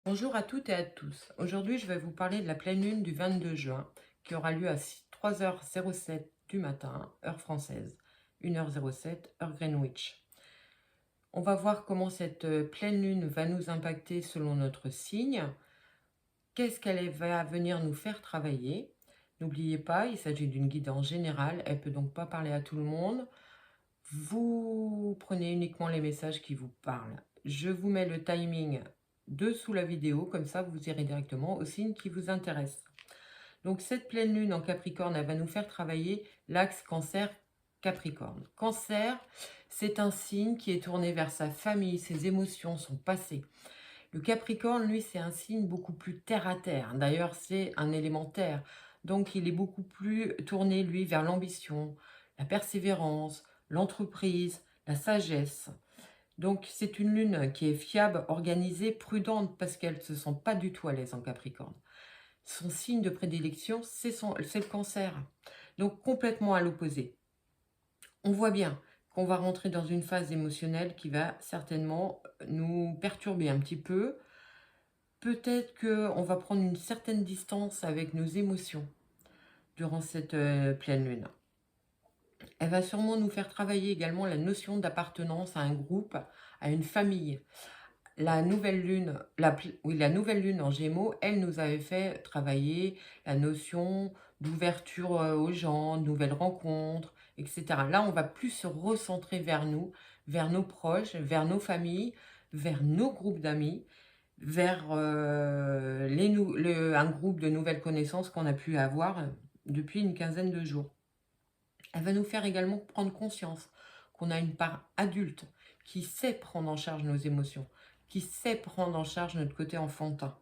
Bonjour à toutes et à tous. Aujourd'hui, je vais vous parler de la pleine lune du 22 juin qui aura lieu à 3h07 du matin, heure française, 1h07, heure Greenwich. On va voir comment cette pleine lune va nous impacter selon notre signe. Qu'est-ce qu'elle va venir nous faire travailler? N'oubliez pas, il s'agit d'une guidance générale, elle ne peut donc pas parler à tout le monde. Vous prenez uniquement les messages qui vous parlent. Je vous mets le timing dessous la vidéo, comme ça vous irez directement au signe qui vous intéresse. Donc cette pleine lune en Capricorne, elle va nous faire travailler l'axe Cancer-Capricorne. Cancer, c'est un signe qui est tourné vers sa famille, ses émotions, son passé. Le Capricorne, lui, c'est un signe beaucoup plus terre à terre. D'ailleurs, c'est un élémentaire. Donc, il est beaucoup plus tourné, lui, vers l'ambition, la persévérance, l'entreprise, la sagesse. Donc, c'est une lune qui est fiable, organisée, prudente, parce qu'elle ne se sent pas du tout à l'aise en Capricorne. Son signe de prédilection, c'est le Cancer. Donc, complètement à l'opposé. On voit bien qu'on va rentrer dans une phase émotionnelle qui va certainement nous perturber un petit peu. Peut-être qu'on va prendre une certaine distance avec nos émotions durant cette pleine lune. Elle va sûrement nous faire travailler également la notion d'appartenance à un groupe, à une famille. La nouvelle lune, la nouvelle lune en Gémeaux, elle nous avait fait travailler la notion d'ouverture aux gens, de nouvelles rencontres, etc. Là, on va plus se recentrer vers nous, vers nos proches, vers nos familles, vers nos groupes d'amis, vers un groupe de nouvelles connaissances qu'on a pu avoir depuis une quinzaine de jours. Elle va nous faire également prendre conscience qu'on a une part adulte qui sait prendre en charge nos émotions, qui sait prendre en charge notre côté enfantin.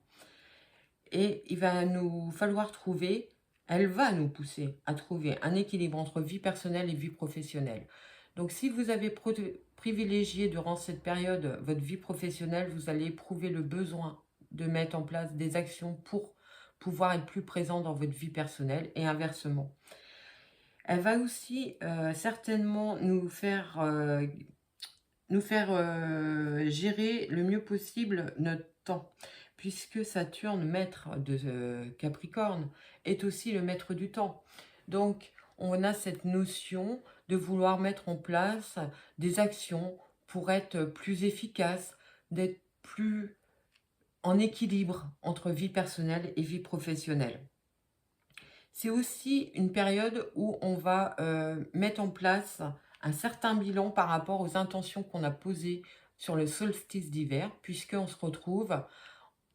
Et il va nous falloir trouver, elle va nous pousser à trouver un équilibre entre vie personnelle et vie professionnelle. Donc si vous avez privilégié durant cette période votre vie professionnelle, vous allez éprouver le besoin de mettre en place des actions pour pouvoir être plus présent dans votre vie personnelle et inversement. Elle va aussi certainement nous faire gérer le mieux possible notre temps, puisque Saturne, maître de Capricorne, est aussi le maître du temps. Donc, on a cette notion de vouloir mettre en place des actions pour être plus efficace, d'être plus en équilibre entre vie personnelle et vie professionnelle. C'est aussi une période où on va mettre en place un certain bilan par rapport aux intentions qu'on a posées sur le solstice d'hiver, puisqu'on se retrouve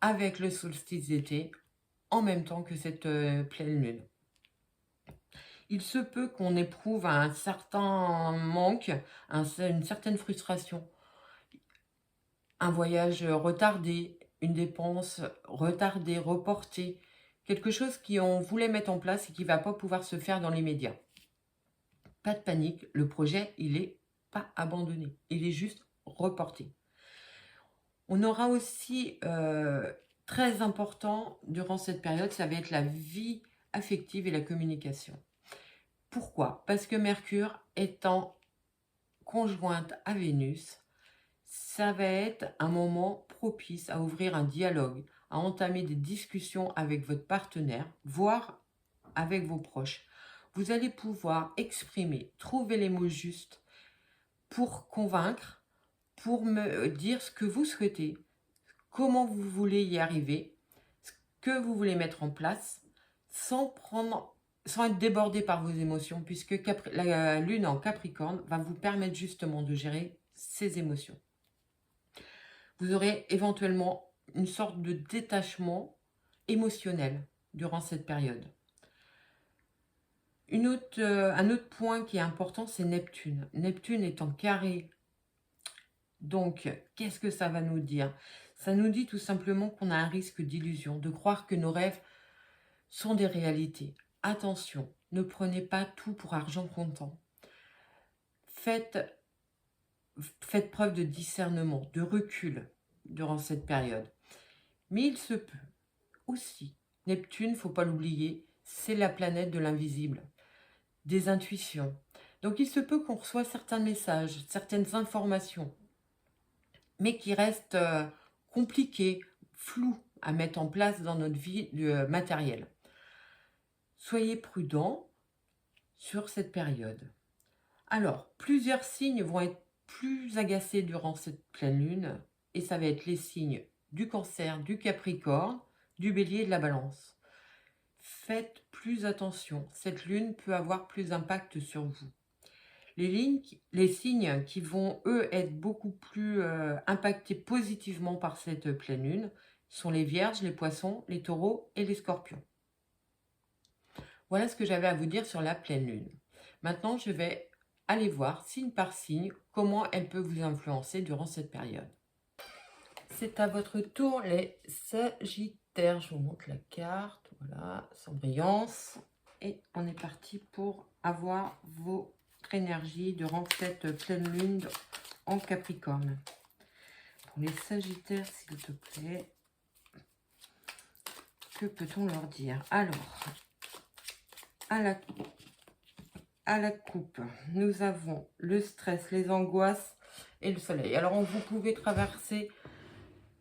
avec le solstice d'été en même temps que cette pleine lune. Il se peut qu'on éprouve un certain manque, une certaine frustration, un voyage retardé, une dépense retardée, reportée, quelque chose qu'on voulait mettre en place et qui ne va pas pouvoir se faire dans l'immédiat. Pas de panique, le projet, il n'est pas abandonné, il est juste reporté. On aura aussi, très important durant cette période, ça va être la vie affective et la communication. Pourquoi? Parce que Mercure étant conjointe à Vénus, ça va être un moment propice à ouvrir un dialogue, à entamer des discussions avec votre partenaire, voire avec vos proches. Vous allez pouvoir exprimer, trouver les mots justes pour convaincre, pour me dire ce que vous souhaitez, comment vous voulez y arriver, ce que vous voulez mettre en place, sans être débordé par vos émotions, puisque la lune en Capricorne va vous permettre justement de gérer ces émotions. Vous aurez éventuellement une sorte de détachement émotionnel durant cette période. Un autre point qui est important, c'est Neptune. Neptune est en carré. Donc, qu'est-ce que ça va nous dire? Ça nous dit tout simplement qu'on a un risque d'illusion, de croire que nos rêves sont des réalités. Attention, ne prenez pas tout pour argent comptant. Faites preuve de discernement, de recul durant cette période. Mais il se peut aussi, Neptune, faut pas l'oublier, c'est la planète de l'invisible, des intuitions. Donc il se peut qu'on reçoive certains messages, certaines informations, mais qui restent compliquées, flou à mettre en place dans notre vie matérielle. Soyez prudents sur cette période. Alors, plusieurs signes vont être plus agacés durant cette pleine lune, et ça va être les signes du Cancer, du Capricorne, du Bélier et de la Balance. Faites plus attention, cette lune peut avoir plus d'impact sur vous. Les signes qui vont, eux, être beaucoup plus impactés positivement par cette pleine lune sont les Vierges, les Poissons, les Taureaux et les Scorpions. Voilà ce que j'avais à vous dire sur la pleine lune. Maintenant, je vais aller voir, signe par signe, comment elle peut vous influencer durant cette période. C'est à votre tour, les Sagittaires. Je vous montre la carte, voilà, sans brillance. Et on est parti pour avoir votre énergie durant cette pleine lune en Capricorne. Pour les Sagittaires, s'il te plaît, que peut-on leur dire? Alors, à la coupe, nous avons le stress, les angoisses et le soleil. Alors, vous pouvez traverser,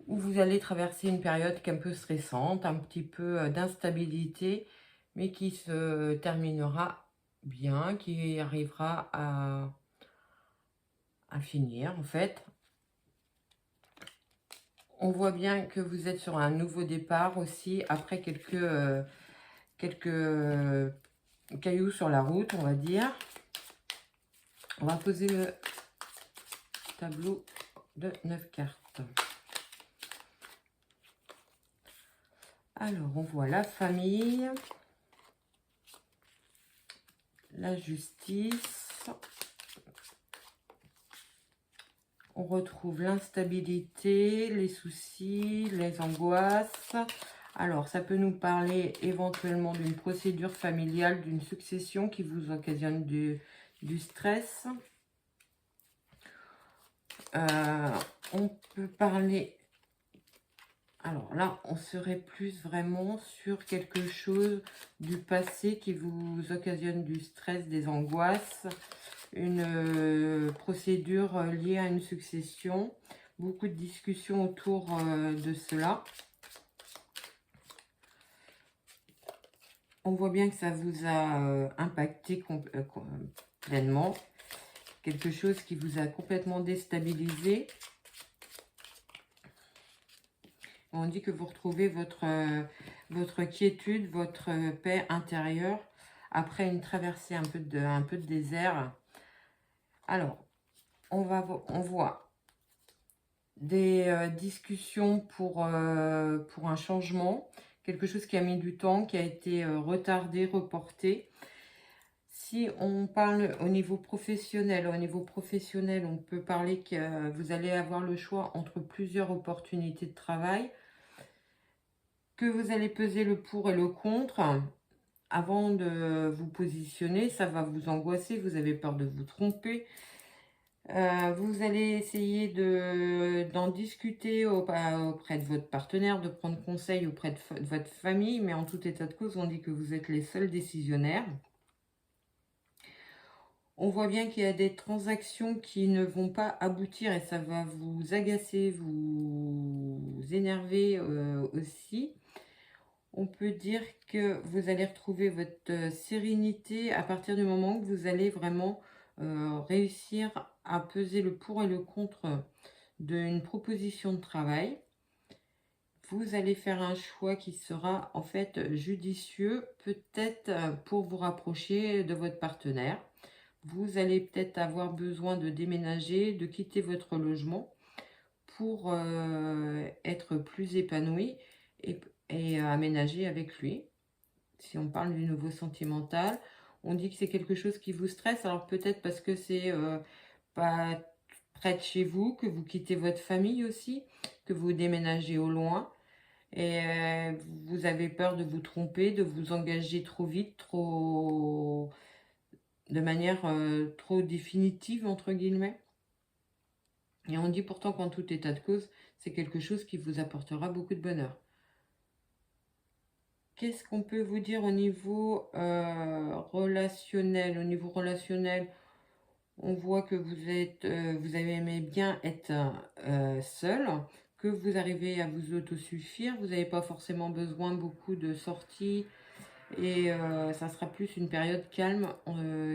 ou vous allez traverser une période qui est un peu stressante, un petit peu d'instabilité, mais qui se terminera bien, qui arrivera à finir, en fait. On voit bien que vous êtes sur un nouveau départ aussi, après quelques cailloux sur la route, on va dire. On va poser le tableau de 9 cartes. Alors, on voit la famille, la justice, on retrouve l'instabilité, les soucis, les angoisses. Alors, ça peut nous parler éventuellement d'une procédure familiale, d'une succession qui vous occasionne du stress. On peut parler... Alors là, on serait plus vraiment sur quelque chose du passé qui vous occasionne du stress, des angoisses, une procédure liée à une succession, beaucoup de discussions autour de cela. On voit bien que ça vous a impacté pleinement, quelque chose qui vous a complètement déstabilisé. On dit que vous retrouvez votre quiétude, votre paix intérieure après une traversée un peu de désert. Alors, on voit des discussions pour un changement, quelque chose qui a mis du temps, qui a été retardé, reporté. Si on parle au niveau professionnel, on peut parler que vous allez avoir le choix entre plusieurs opportunités de travail, que vous allez peser le pour et le contre. Avant de vous positionner, ça va vous angoisser, vous avez peur de vous tromper. Vous allez essayer d'en discuter auprès de votre partenaire, de prendre conseil auprès de votre famille, mais en tout état de cause, on dit que vous êtes les seuls décisionnaires. On voit bien qu'il y a des transactions qui ne vont pas aboutir et ça va vous agacer, vous énerver aussi. On peut dire que vous allez retrouver votre sérénité à partir du moment où vous allez vraiment réussir à peser le pour et le contre d'une proposition de travail. Vous allez faire un choix qui sera en fait judicieux, peut-être pour vous rapprocher de votre partenaire. Vous allez peut-être avoir besoin de déménager, de quitter votre logement pour être plus épanoui et aménager avec lui. Si on parle du nouveau sentimental, on dit que c'est quelque chose qui vous stresse. Alors peut-être parce que c'est pas près de chez vous, que vous quittez votre famille aussi, que vous déménagez au loin. Et vous avez peur de vous tromper, de vous engager trop vite, de manière trop définitive, entre guillemets. Et on dit pourtant qu'en tout état de cause, c'est quelque chose qui vous apportera beaucoup de bonheur. Qu'est-ce qu'on peut vous dire au niveau relationnel? Au niveau relationnel, on voit que vous avez aimé bien être seul, que vous arrivez à vous autosuffire. Vous n'avez pas forcément besoin beaucoup de sorties et ça sera plus une période calme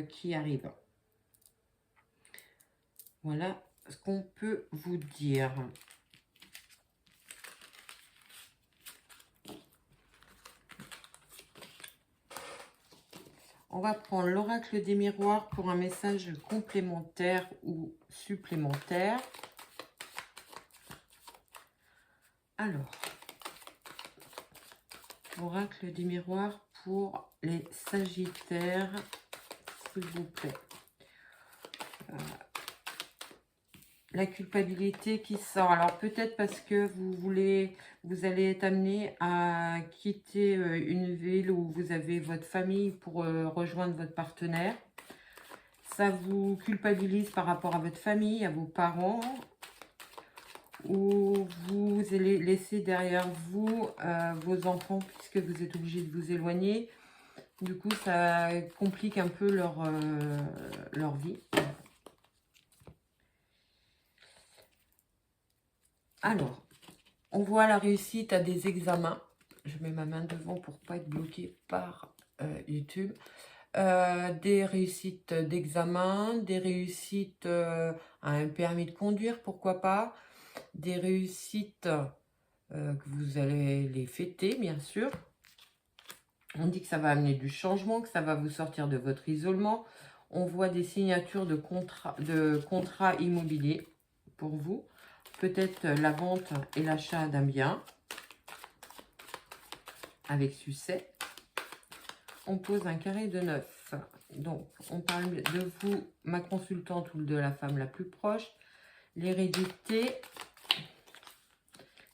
qui arrive. Voilà ce qu'on peut vous dire. On va prendre l'oracle des miroirs pour un message complémentaire ou supplémentaire. Alors, oracle des miroirs pour les sagittaires, s'il vous plaît. La culpabilité qui sort. Alors peut-être parce que vous allez être amené à quitter une ville où vous avez votre famille pour rejoindre votre partenaire. Ça vous culpabilise par rapport à votre famille, à vos parents, ou vous allez laisser derrière vous vos enfants puisque vous êtes obligé de vous éloigner. Du coup, ça complique un peu leur vie. Alors, on voit la réussite à des examens. Je mets ma main devant pour ne pas être bloqué par YouTube. Des réussites d'examen, des réussites à un permis de conduire, pourquoi pas. Des réussites que vous allez les fêter, bien sûr. On dit que ça va amener du changement, que ça va vous sortir de votre isolement. On voit des signatures de contrats immobiliers pour vous. Peut-être la vente et l'achat d'un bien avec succès. On pose un carré de 9. Donc, on parle de vous, ma consultante, ou de la femme la plus proche. L'hérédité,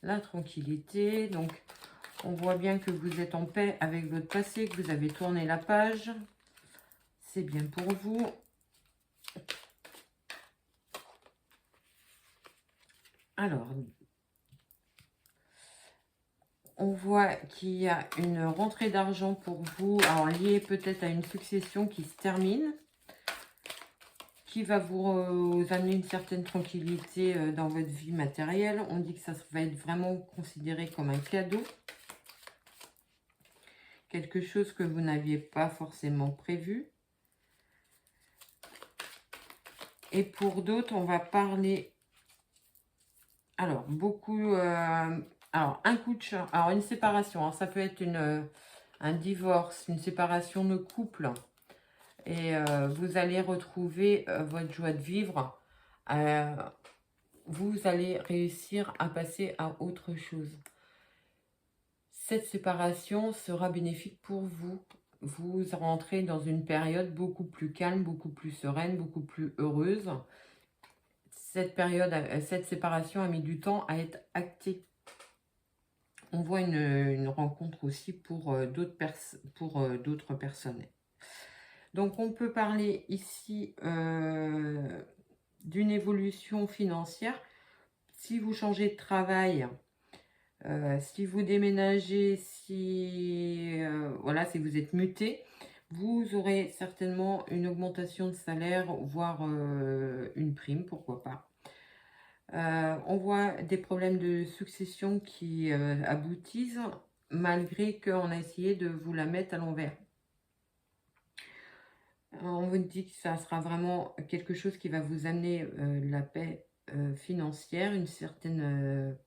la tranquillité. Donc, on voit bien que vous êtes en paix avec votre passé, que vous avez tourné la page. C'est bien pour vous. Alors, on voit qu'il y a une rentrée d'argent pour vous, alors liée peut-être à une succession qui se termine, qui va vous amener une certaine tranquillité dans votre vie matérielle. On dit que ça va être vraiment considéré comme un cadeau. Quelque chose que vous n'aviez pas forcément prévu. Et pour d'autres, on va parler... Alors, beaucoup... alors, un coup de chat. Alors, une séparation. Alors, ça peut être un divorce, une séparation de couple. Et vous allez retrouver votre joie de vivre. Vous allez réussir à passer à autre chose. Cette séparation sera bénéfique pour vous. Vous rentrez dans une période beaucoup plus calme, beaucoup plus sereine, beaucoup plus heureuse. Cette séparation a mis du temps à être actée. On voit une rencontre aussi pour d'autres personnes. Donc, on peut parler ici d'une évolution financière. Si vous changez de travail, si vous déménagez, voilà, si vous êtes muté, vous aurez certainement une augmentation de salaire, voire une prime, pourquoi pas. On voit des problèmes de succession qui aboutissent, malgré qu'on a essayé de vous la mettre à l'envers. On vous dit que ça sera vraiment quelque chose qui va vous amener la paix financière, une certaine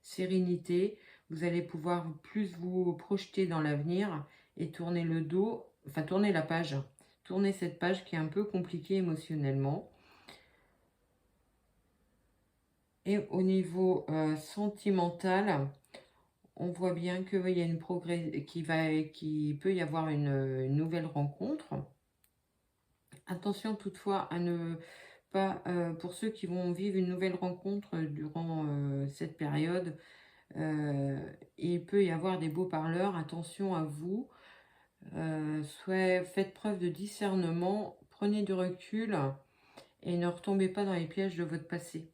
sérénité. Vous allez pouvoir plus vous projeter dans l'avenir et tourner le dos, enfin tourner la page. Tourner cette page qui est un peu compliquée émotionnellement. Et au niveau sentimental, on voit bien qu'il y a une qu'il peut y avoir une nouvelle rencontre. Attention toutefois à ne pas, pour ceux qui vont vivre une nouvelle rencontre durant cette période, il peut y avoir des beaux parleurs. Attention à vous. Faites preuve de discernement, prenez du recul et ne retombez pas dans les pièges de votre passé.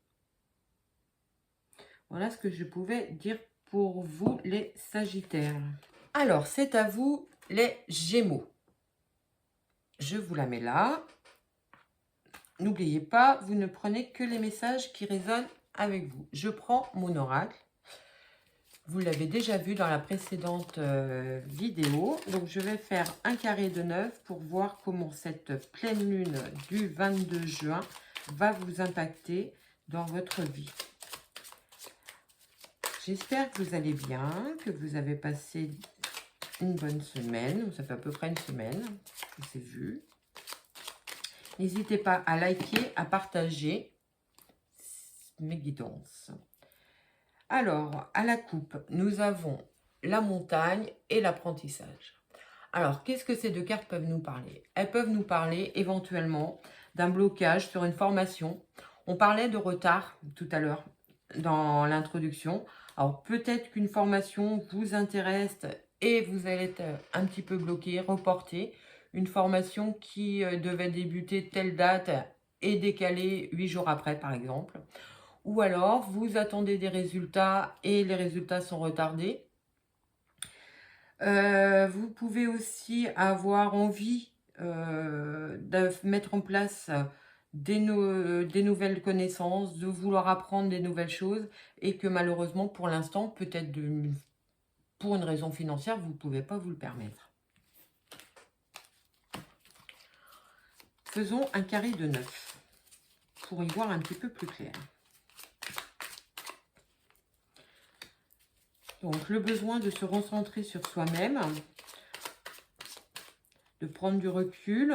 Voilà ce que je pouvais dire pour vous les Sagittaires. Alors, c'est à vous les Gémeaux. Je vous la mets là. N'oubliez pas, vous ne prenez que les messages qui résonnent avec vous. Je prends mon oracle. Vous l'avez déjà vu dans la précédente vidéo. Donc, je vais faire un carré de 9 pour voir comment cette pleine lune du 22 juin va vous impacter dans votre vie. J'espère que vous allez bien, que vous avez passé une bonne semaine. Ça fait à peu près une semaine que c'est vu. N'hésitez pas à liker, à partager mes guidances. Alors, à la coupe, nous avons la montagne et l'apprentissage. Alors, qu'est-ce que ces deux cartes peuvent nous parler? Elles peuvent nous parler éventuellement d'un blocage sur une formation. On parlait de retard tout à l'heure dans l'introduction. Alors, peut-être qu'une formation vous intéresse et vous allez être un petit peu bloqué, reporté. Une formation qui devait débuter telle date et décalée 8 jours après, par exemple. Ou alors, vous attendez des résultats et les résultats sont retardés. Vous pouvez aussi avoir envie de mettre en place des nouvelles connaissances, de vouloir apprendre des nouvelles choses et que malheureusement, pour l'instant, peut-être pour une raison financière, vous ne pouvez pas vous le permettre. Faisons un carré de 9 pour y voir un petit peu plus clair. Donc, le besoin de se recentrer sur soi-même, de prendre du recul.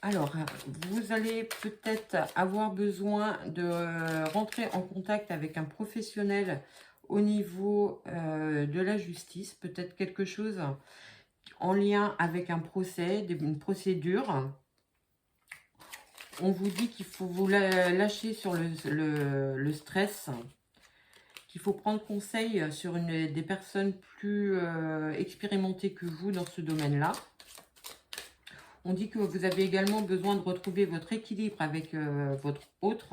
Alors, vous allez peut-être avoir besoin de rentrer en contact avec un professionnel au niveau de la justice, peut-être quelque chose en lien avec un procès, une procédure. On vous dit qu'il faut vous lâcher sur le stress, qu'il faut prendre conseil sur des personnes plus expérimentées que vous dans ce domaine-là. On dit que vous avez également besoin de retrouver votre équilibre avec votre autre,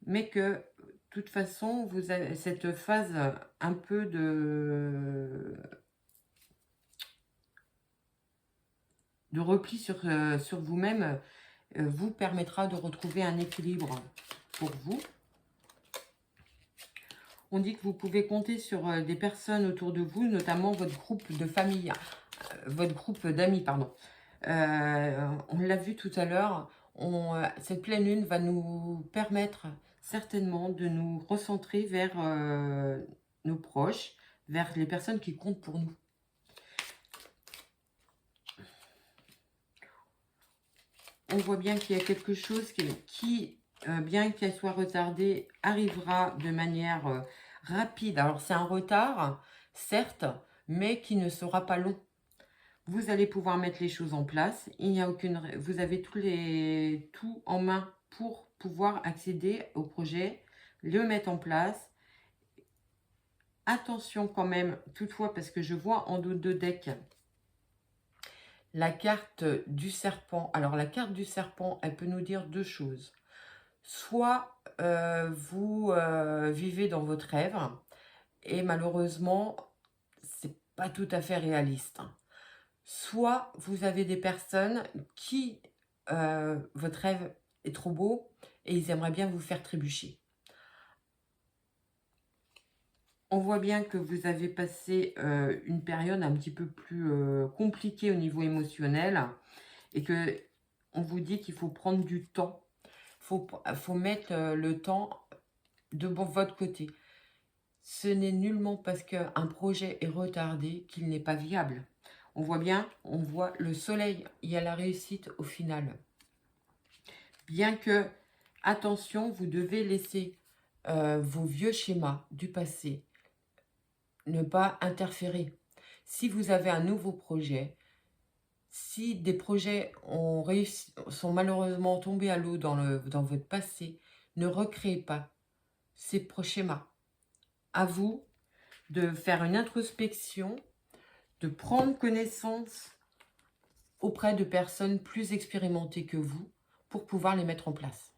mais que de toute façon, vous avez cette phase un peu de repli sur vous-même vous permettra de retrouver un équilibre pour vous. On dit que vous pouvez compter sur des personnes autour de vous, notamment votre groupe de famille, votre groupe d'amis, pardon. On l'a vu tout à l'heure, cette pleine lune va nous permettre certainement de nous recentrer vers nos proches, vers les personnes qui comptent pour nous. On voit bien qu'il y a quelque chose qui bien qu'elle soit retardée, arrivera de manière rapide. Alors c'est un retard, certes, mais qui ne sera pas long. Vous allez pouvoir mettre les choses en place. Il n'y a vous avez tout en main pour pouvoir accéder au projet, le mettre en place. Attention quand même, toutefois, parce que je vois en dos de deck la carte du serpent. Alors, la carte du serpent, elle peut nous dire deux choses. Soit vous vivez dans votre rêve, et malheureusement, c'est pas tout à fait réaliste. Soit vous avez des personnes qui, votre rêve est trop beau, et ils aimeraient bien vous faire trébucher. On voit bien que vous avez passé une période un petit peu plus compliquée au niveau émotionnel et que on vous dit qu'il faut prendre du temps. Faut mettre le temps de votre côté. Ce n'est nullement parce qu'un projet est retardé qu'il n'est pas viable. On voit bien, on voit le soleil, il y a la réussite au final. Bien que, attention, vous devez laisser vos vieux schémas du passé ne pas interférer. Si vous avez un nouveau projet, si des projets sont malheureusement tombés à l'eau dans votre passé, ne recréez pas ces schémas. À vous de faire une introspection, de prendre connaissance auprès de personnes plus expérimentées que vous pour pouvoir les mettre en place.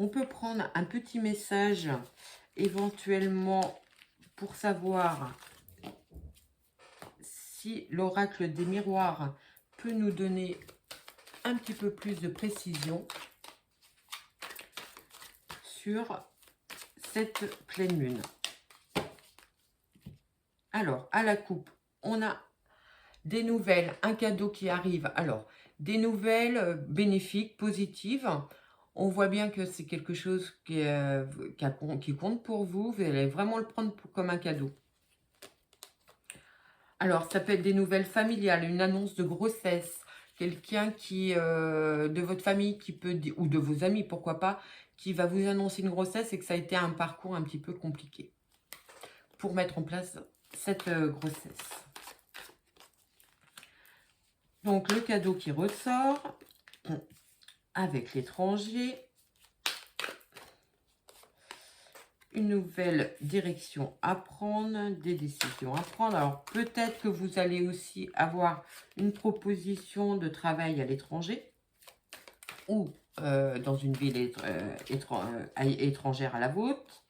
On peut prendre un petit message éventuellement pour savoir si l'oracle des miroirs peut nous donner un petit peu plus de précision sur cette pleine lune. Alors, à la coupe, on a des nouvelles, un cadeau qui arrive. Alors, des nouvelles bénéfiques, positives. On voit bien que c'est quelque chose qui compte pour vous. Vous allez vraiment le prendre comme un cadeau. Alors, ça peut être des nouvelles familiales, une annonce de grossesse, quelqu'un qui de votre famille qui peut, ou de vos amis, pourquoi pas, qui va vous annoncer une grossesse et que ça a été un parcours un petit peu compliqué pour mettre en place cette grossesse. Donc, le cadeau qui ressort avec l'étranger. Une nouvelle direction à prendre, des décisions à prendre. Alors, peut-être que vous allez aussi avoir une proposition de travail à l'étranger ou dans une ville étrangère à la vôtre.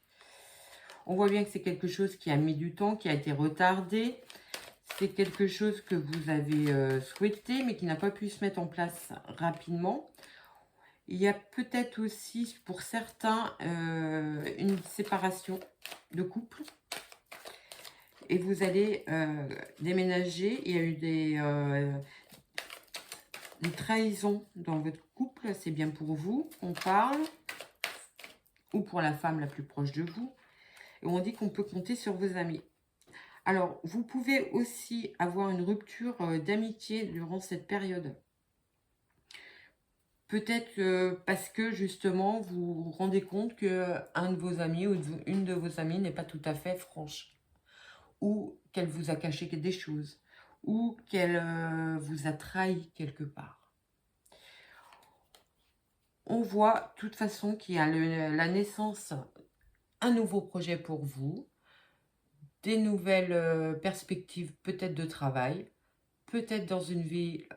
On voit bien que c'est quelque chose qui a mis du temps, qui a été retardé. C'est quelque chose que vous avez souhaité, mais qui n'a pas pu se mettre en place rapidement. Il y a peut-être aussi, pour certains, une séparation de couple. Et vous allez déménager. Il y a eu des trahisons dans votre couple. C'est bien pour vous qu'on parle. Ou pour la femme la plus proche de vous. Et on dit qu'on peut compter sur vos amis. Alors, vous pouvez aussi avoir une rupture d'amitié durant cette période. Peut-être parce que justement, vous vous rendez compte qu'un de vos amis ou une de vos amies n'est pas tout à fait franche. Ou qu'elle vous a caché des choses. Ou qu'elle vous a trahi quelque part. On voit de toute façon qu'il y a la naissance, un nouveau projet pour vous. Des nouvelles perspectives peut-être de travail. Peut-être dans une ville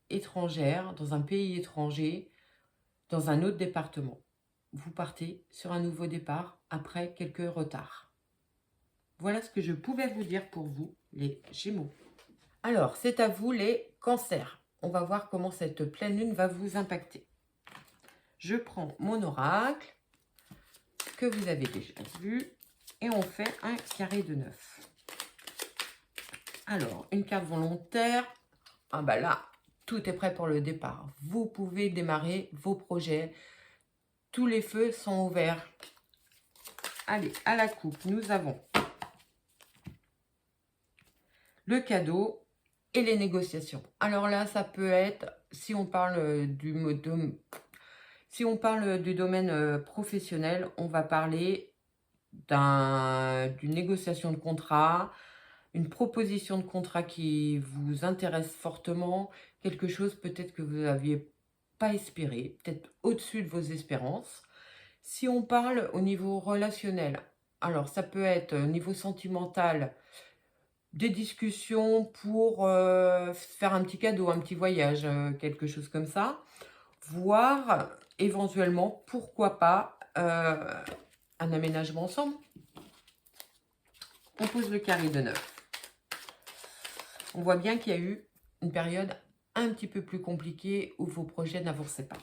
étrangère, dans un pays étranger, dans un autre département. Vous partez sur un nouveau départ après quelques retards. Voilà ce que je pouvais vous dire pour vous, les Gémeaux. Alors, c'est à vous, les Cancers. On va voir comment cette pleine lune va vous impacter. Je prends mon oracle, que vous avez déjà vu, et on fait un carré de 9. Alors, une carte volontaire. Ah bah là, tout est prêt pour le départ. Vous pouvez démarrer vos projets. Tous les feux sont ouverts. Allez, à la coupe, nous avons le cadeau et les négociations. Alors là, ça peut être, si on parle du domaine professionnel, on va parler d'une négociation de contrat, une proposition de contrat qui vous intéresse fortement, quelque chose peut-être que vous n'aviez pas espéré, peut-être au-dessus de vos espérances. Si on parle au niveau relationnel, alors ça peut être au niveau sentimental, des discussions pour faire un petit cadeau, un petit voyage, quelque chose comme ça, voire éventuellement, pourquoi pas, un aménagement ensemble. On pose le carré de 9. On voit bien qu'il y a eu une période un petit peu plus compliquée où vos projets n'avançaient pas.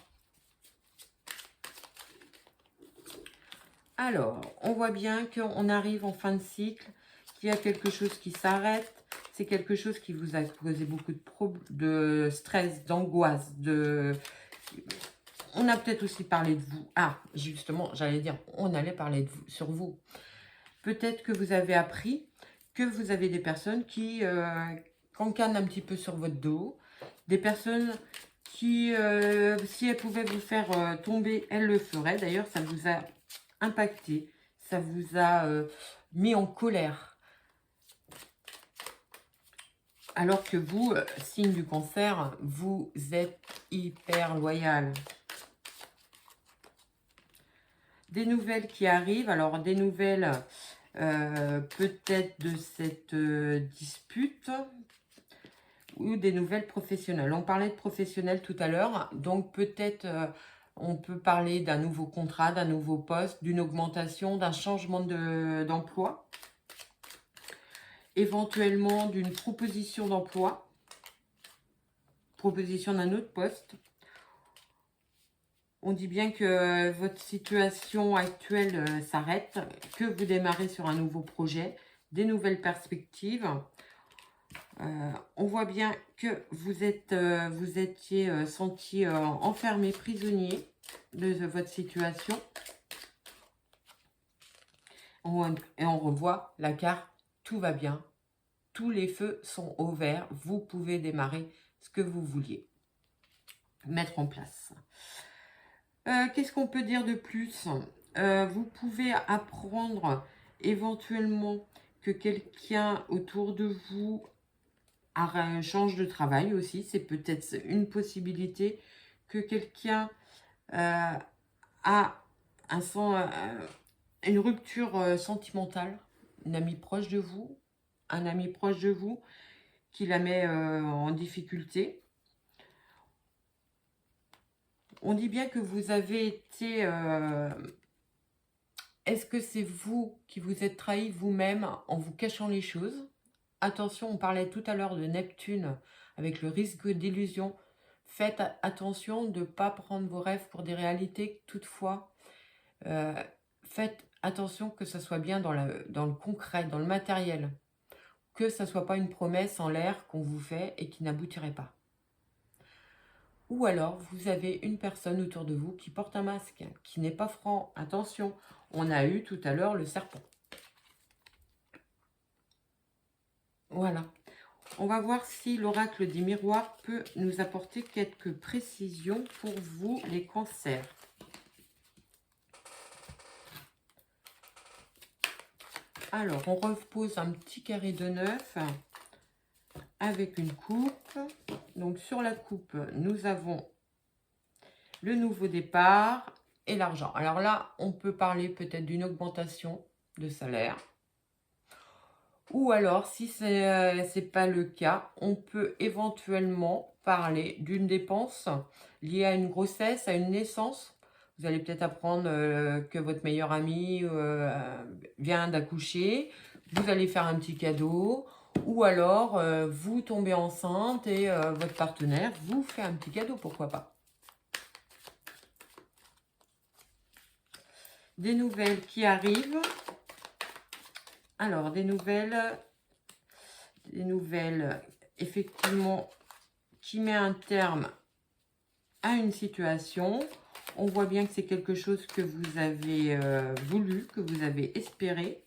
Alors, on voit bien qu'on arrive en fin de cycle, qu'il y a quelque chose qui s'arrête. C'est quelque chose qui vous a causé beaucoup de stress, d'angoisse. On a peut-être aussi parlé de vous. Ah, justement, j'allais dire, on allait parler sur vous. Peut-être que vous avez appris que vous avez des personnes qui cancanent un petit peu sur votre dos. Des personnes qui, si elles pouvaient vous faire tomber, elles le feraient. D'ailleurs, ça vous a impacté, ça vous a mis en colère. Alors que vous, signe du Cancer, vous êtes hyper loyal. Des nouvelles qui arrivent, alors des nouvelles peut-être de cette dispute ou des nouvelles professionnelles. On parlait de professionnels tout à l'heure, donc peut-être on peut parler d'un nouveau contrat, d'un nouveau poste, d'une augmentation, d'un changement d'emploi. éventuellement d'une proposition d'emploi, proposition d'un autre poste. On dit bien que votre situation actuelle s'arrête, que vous démarrez sur un nouveau projet, des nouvelles perspectives. On voit bien que vous étiez senti enfermé, prisonnier de votre situation. Et on revoit la carte, tout va bien, tous les feux sont au vert, vous pouvez démarrer ce que vous vouliez mettre en place. Qu'est-ce qu'on peut dire de plus? Vous pouvez apprendre éventuellement que quelqu'un autour de vous change de travail aussi. C'est peut-être une possibilité que quelqu'un a une rupture sentimentale, une amie proche de vous, un ami proche de vous qui la met en difficulté. On dit bien que vous avez été... Est-ce que c'est vous qui vous êtes trahi vous-même en vous cachant les choses? Attention, on parlait tout à l'heure de Neptune avec le risque d'illusion. Faites attention de ne pas prendre vos rêves pour des réalités. Toutefois, faites attention que ce soit bien dans le concret, dans le matériel. Que ce ne soit pas une promesse en l'air qu'on vous fait et qui n'aboutirait pas. Ou alors, vous avez une personne autour de vous qui porte un masque, qui n'est pas franc. Attention, on a eu tout à l'heure le serpent. Voilà. On va voir si l'oracle des miroirs peut nous apporter quelques précisions pour vous, les cancers. Alors, on repose un petit carré de 9 avec une coupe. Donc, sur la coupe, nous avons le nouveau départ et l'argent. Alors là, on peut parler peut-être d'une augmentation de salaire. Ou alors, si ce n'est pas le cas, on peut éventuellement parler d'une dépense liée à une grossesse, à une naissance. Vous allez peut-être apprendre que votre meilleur ami vient d'accoucher. Vous allez faire un petit cadeau. Ou alors, vous tombez enceinte et votre partenaire vous fait un petit cadeau, pourquoi pas. Des nouvelles qui arrivent. Alors, des nouvelles effectivement qui met un terme à une situation. On voit bien que c'est quelque chose que vous avez voulu, que vous avez espéré.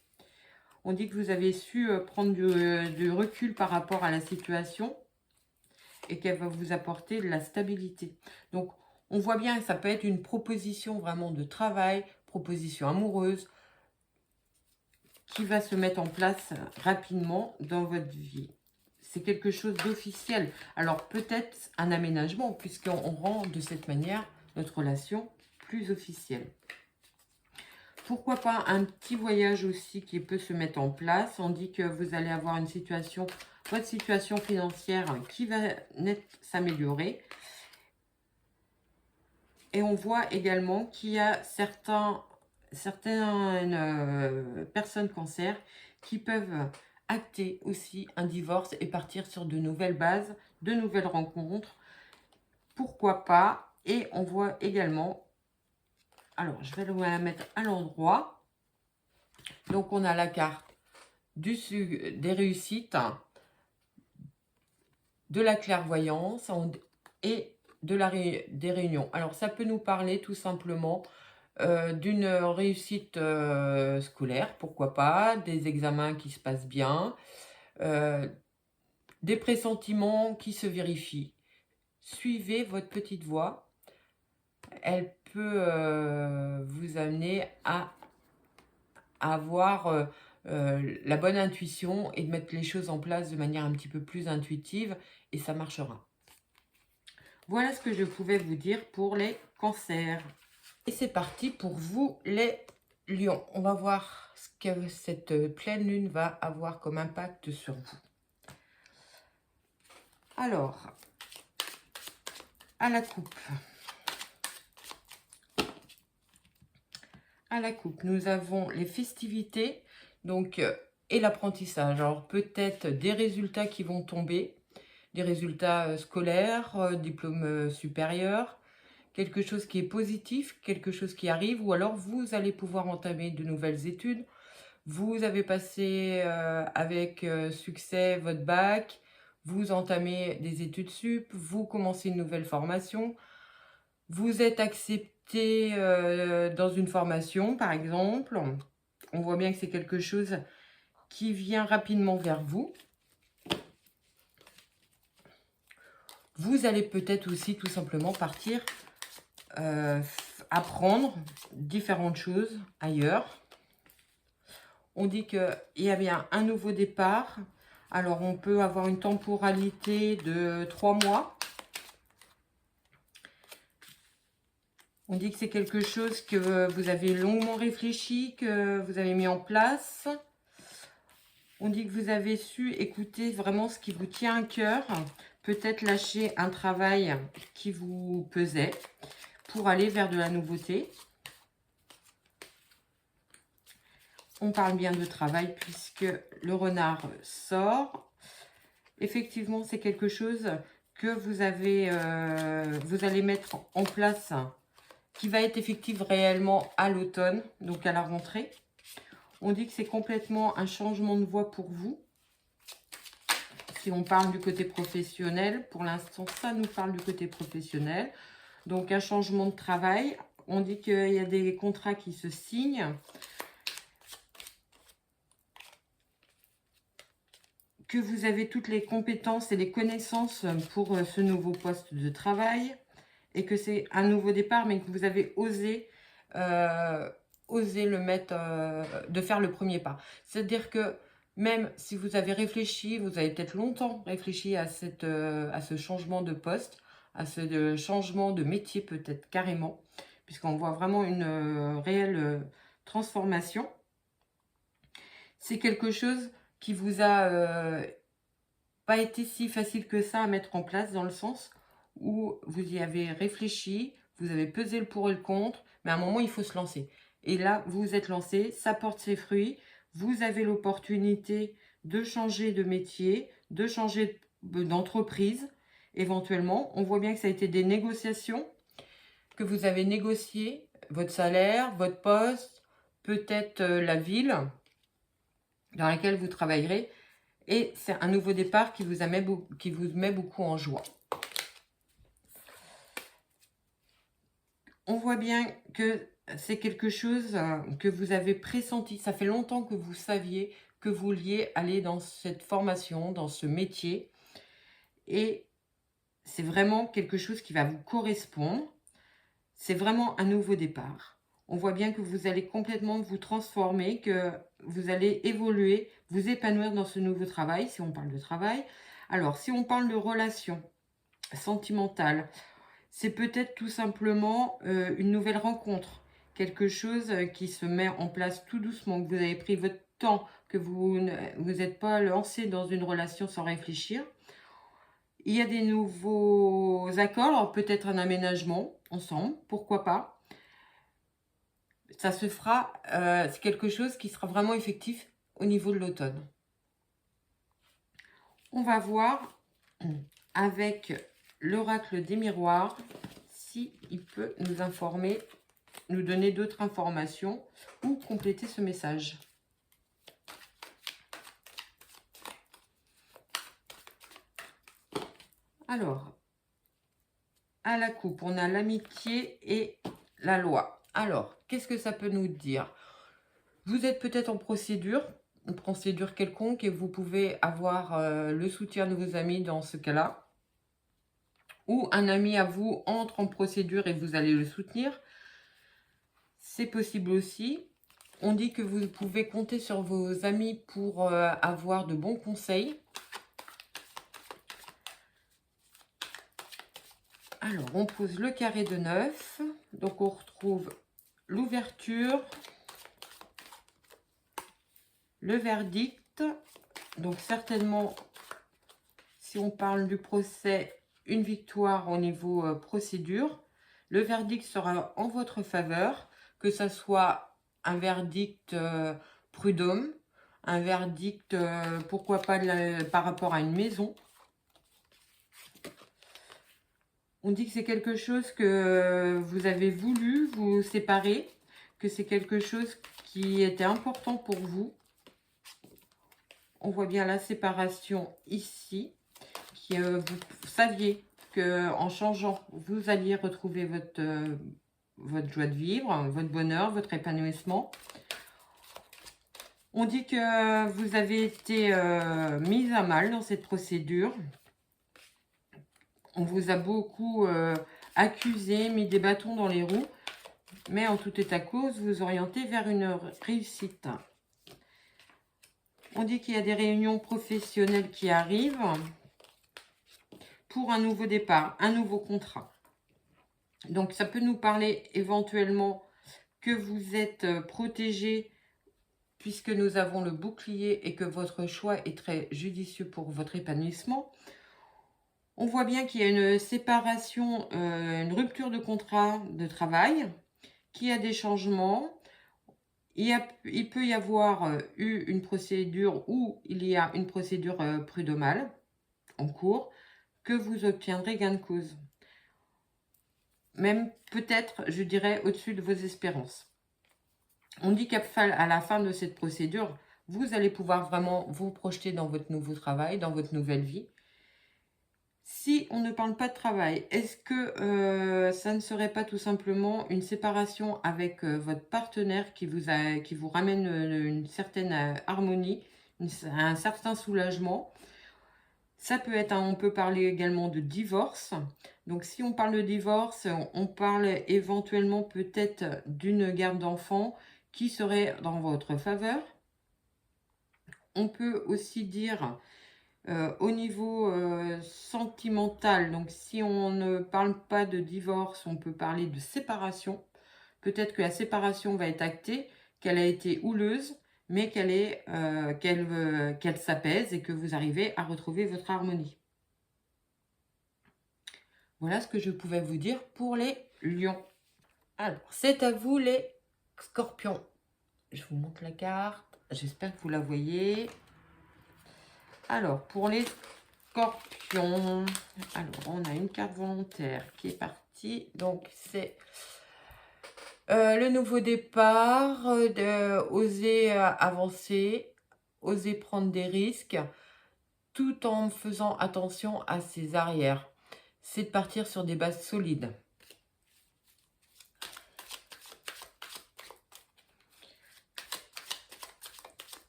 On dit que vous avez su prendre du recul par rapport à la situation et qu'elle va vous apporter de la stabilité. Donc, on voit bien que ça peut être une proposition vraiment de travail, proposition amoureuse, qui va se mettre en place rapidement dans votre vie. C'est quelque chose d'officiel. Alors peut-être un aménagement, puisqu'on rend de cette manière notre relation plus officielle. Pourquoi pas un petit voyage aussi qui peut se mettre en place. On dit que vous allez avoir une situation, votre situation financière qui va s'améliorer. Et on voit également qu'il y a certaines personnes cancer qui peuvent acter aussi un divorce et partir sur de nouvelles bases, de nouvelles rencontres. Pourquoi pas? Et on voit également, alors je vais la mettre à l'endroit. Donc on a la carte des réussites, de la clairvoyance et des réunions. Alors ça peut nous parler tout simplement d'une réussite scolaire, pourquoi pas, des examens qui se passent bien, des pressentiments qui se vérifient. Suivez votre petite voix, elle peut vous amener à avoir la bonne intuition et de mettre les choses en place de manière un petit peu plus intuitive et ça marchera. Voilà ce que je pouvais vous dire pour les cancers. Et c'est parti pour vous les lions. On va voir ce que cette pleine lune va avoir comme impact sur vous. Alors, à la coupe. À la coupe, nous avons les festivités. Donc, et l'apprentissage. Alors peut-être des résultats qui vont tomber, des résultats scolaires, diplôme supérieur, quelque chose qui est positif, quelque chose qui arrive, ou alors vous allez pouvoir entamer de nouvelles études. Vous avez passé avec succès votre bac, vous entamez des études sup, vous commencez une nouvelle formation, vous êtes accepté dans une formation par exemple. On voit bien que c'est quelque chose qui vient rapidement vers vous. Vous allez peut-être aussi tout simplement partir apprendre différentes choses ailleurs. On dit qu'il y a bien un nouveau départ. Alors, on peut avoir une temporalité de 3 mois. On dit que c'est quelque chose que vous avez longuement réfléchi, que vous avez mis en place. On dit que vous avez su écouter vraiment ce qui vous tient à cœur. Peut-être lâcher un travail qui vous pesait pour aller vers de la nouveauté. On parle bien de travail puisque le renard sort. Effectivement, c'est quelque chose que vous allez mettre en place, qui va être effectif réellement à l'automne, donc à la rentrée. On dit que c'est complètement un changement de voie pour vous. Si on parle du côté professionnel, pour l'instant, ça nous parle du côté professionnel. Donc, un changement de travail. On dit qu'il y a des contrats qui se signent. Que vous avez toutes les compétences et les connaissances pour ce nouveau poste de travail. Et que c'est un nouveau départ, mais que vous avez osé le mettre, de faire le premier pas. C'est-à-dire que même si vous avez réfléchi, vous avez peut-être longtemps réfléchi à ce changement de poste, à ce changement de métier peut-être carrément, puisqu'on voit vraiment une réelle transformation. C'est quelque chose qui vous a pas été si facile que ça à mettre en place, dans le sens où vous y avez réfléchi, vous avez pesé le pour et le contre, mais à un moment, il faut se lancer. Et là, vous vous êtes lancé, ça porte ses fruits, vous avez l'opportunité de changer de métier, de changer d'entreprise, éventuellement. On voit bien que ça a été des négociations, que vous avez négocié votre salaire, votre poste, peut-être la ville dans laquelle vous travaillerez. Et c'est un nouveau départ qui vous met beaucoup en joie. On voit bien que c'est quelque chose que vous avez pressenti. Ça fait longtemps que vous saviez que vous vouliez aller dans cette formation, dans ce métier. Et c'est vraiment quelque chose qui va vous correspondre. C'est vraiment un nouveau départ. On voit bien que vous allez complètement vous transformer, que vous allez évoluer, vous épanouir dans ce nouveau travail, si on parle de travail. Alors, si on parle de relations sentimentales, c'est peut-être tout simplement une nouvelle rencontre, quelque chose qui se met en place tout doucement, que vous avez pris votre temps, que vous n'êtes pas lancé dans une relation sans réfléchir. Il y a des nouveaux accords, alors peut-être un aménagement ensemble, pourquoi pas. Ça se fera, c'est quelque chose qui sera vraiment effectif au niveau de l'automne. On va voir avec l'oracle des miroirs s'il peut nous informer, nous donner d'autres informations ou compléter ce message. Alors, à la coupe, on a l'amitié et la loi. Alors, qu'est-ce que ça peut nous dire? Vous êtes peut-être en procédure, une procédure quelconque, et vous pouvez avoir le soutien de vos amis dans ce cas-là. Ou un ami à vous entre en procédure et vous allez le soutenir. C'est possible aussi. On dit que vous pouvez compter sur vos amis pour avoir de bons conseils. Alors, on pose le carré de 9. Donc, on retrouve l'ouverture, le verdict. Donc, certainement, si on parle du procès, une victoire au niveau procédure. Le verdict sera en votre faveur, que ce soit un verdict prud'homme, un verdict, pourquoi pas par rapport à une maison. On dit que c'est quelque chose que vous avez voulu vous séparer, que c'est quelque chose qui était important pour vous. On voit bien la séparation ici, qui vous saviez qu'en changeant, vous alliez retrouver votre joie de vivre, votre bonheur, votre épanouissement. On dit que vous avez été mise à mal dans cette procédure. On vous a beaucoup accusé, mis des bâtons dans les roues, mais en tout état de cause, vous orientez vers une réussite. On dit qu'il y a des réunions professionnelles qui arrivent pour un nouveau départ, un nouveau contrat. Donc, ça peut nous parler éventuellement que vous êtes protégé puisque nous avons le bouclier et que votre choix est très judicieux pour votre épanouissement. On voit bien qu'il y a une séparation, une rupture de contrat de travail, qu'il y a des changements. Il peut y avoir eu une procédure ou il y a une procédure prud'homale en cours que vous obtiendrez gain de cause. Même peut-être, je dirais, au-dessus de vos espérances. On dit qu'à la fin de cette procédure, vous allez pouvoir vraiment vous projeter dans votre nouveau travail, dans votre nouvelle vie. Si on ne parle pas de travail, est-ce que ça ne serait pas tout simplement une séparation avec votre partenaire qui vous ramène une certaine harmonie, un certain soulagement? Ça peut être, on peut parler également de divorce. Donc, si on parle de divorce, on parle éventuellement peut-être d'une garde d'enfants qui serait dans votre faveur. On peut aussi dire au niveau sentimental, donc si on ne parle pas de divorce, on peut parler de séparation. Peut-être que la séparation va être actée, qu'elle a été houleuse, mais qu'elle s'apaise et que vous arrivez à retrouver votre harmonie. Voilà ce que je pouvais vous dire pour les lions. Alors, c'est à vous les scorpions. Je vous montre la carte. J'espère que vous la voyez. Alors, pour les scorpions, alors on a une carte volontaire qui est partie. Donc, c'est le nouveau départ, oser avancer, oser prendre des risques, tout en faisant attention à ses arrières. C'est de partir sur des bases solides.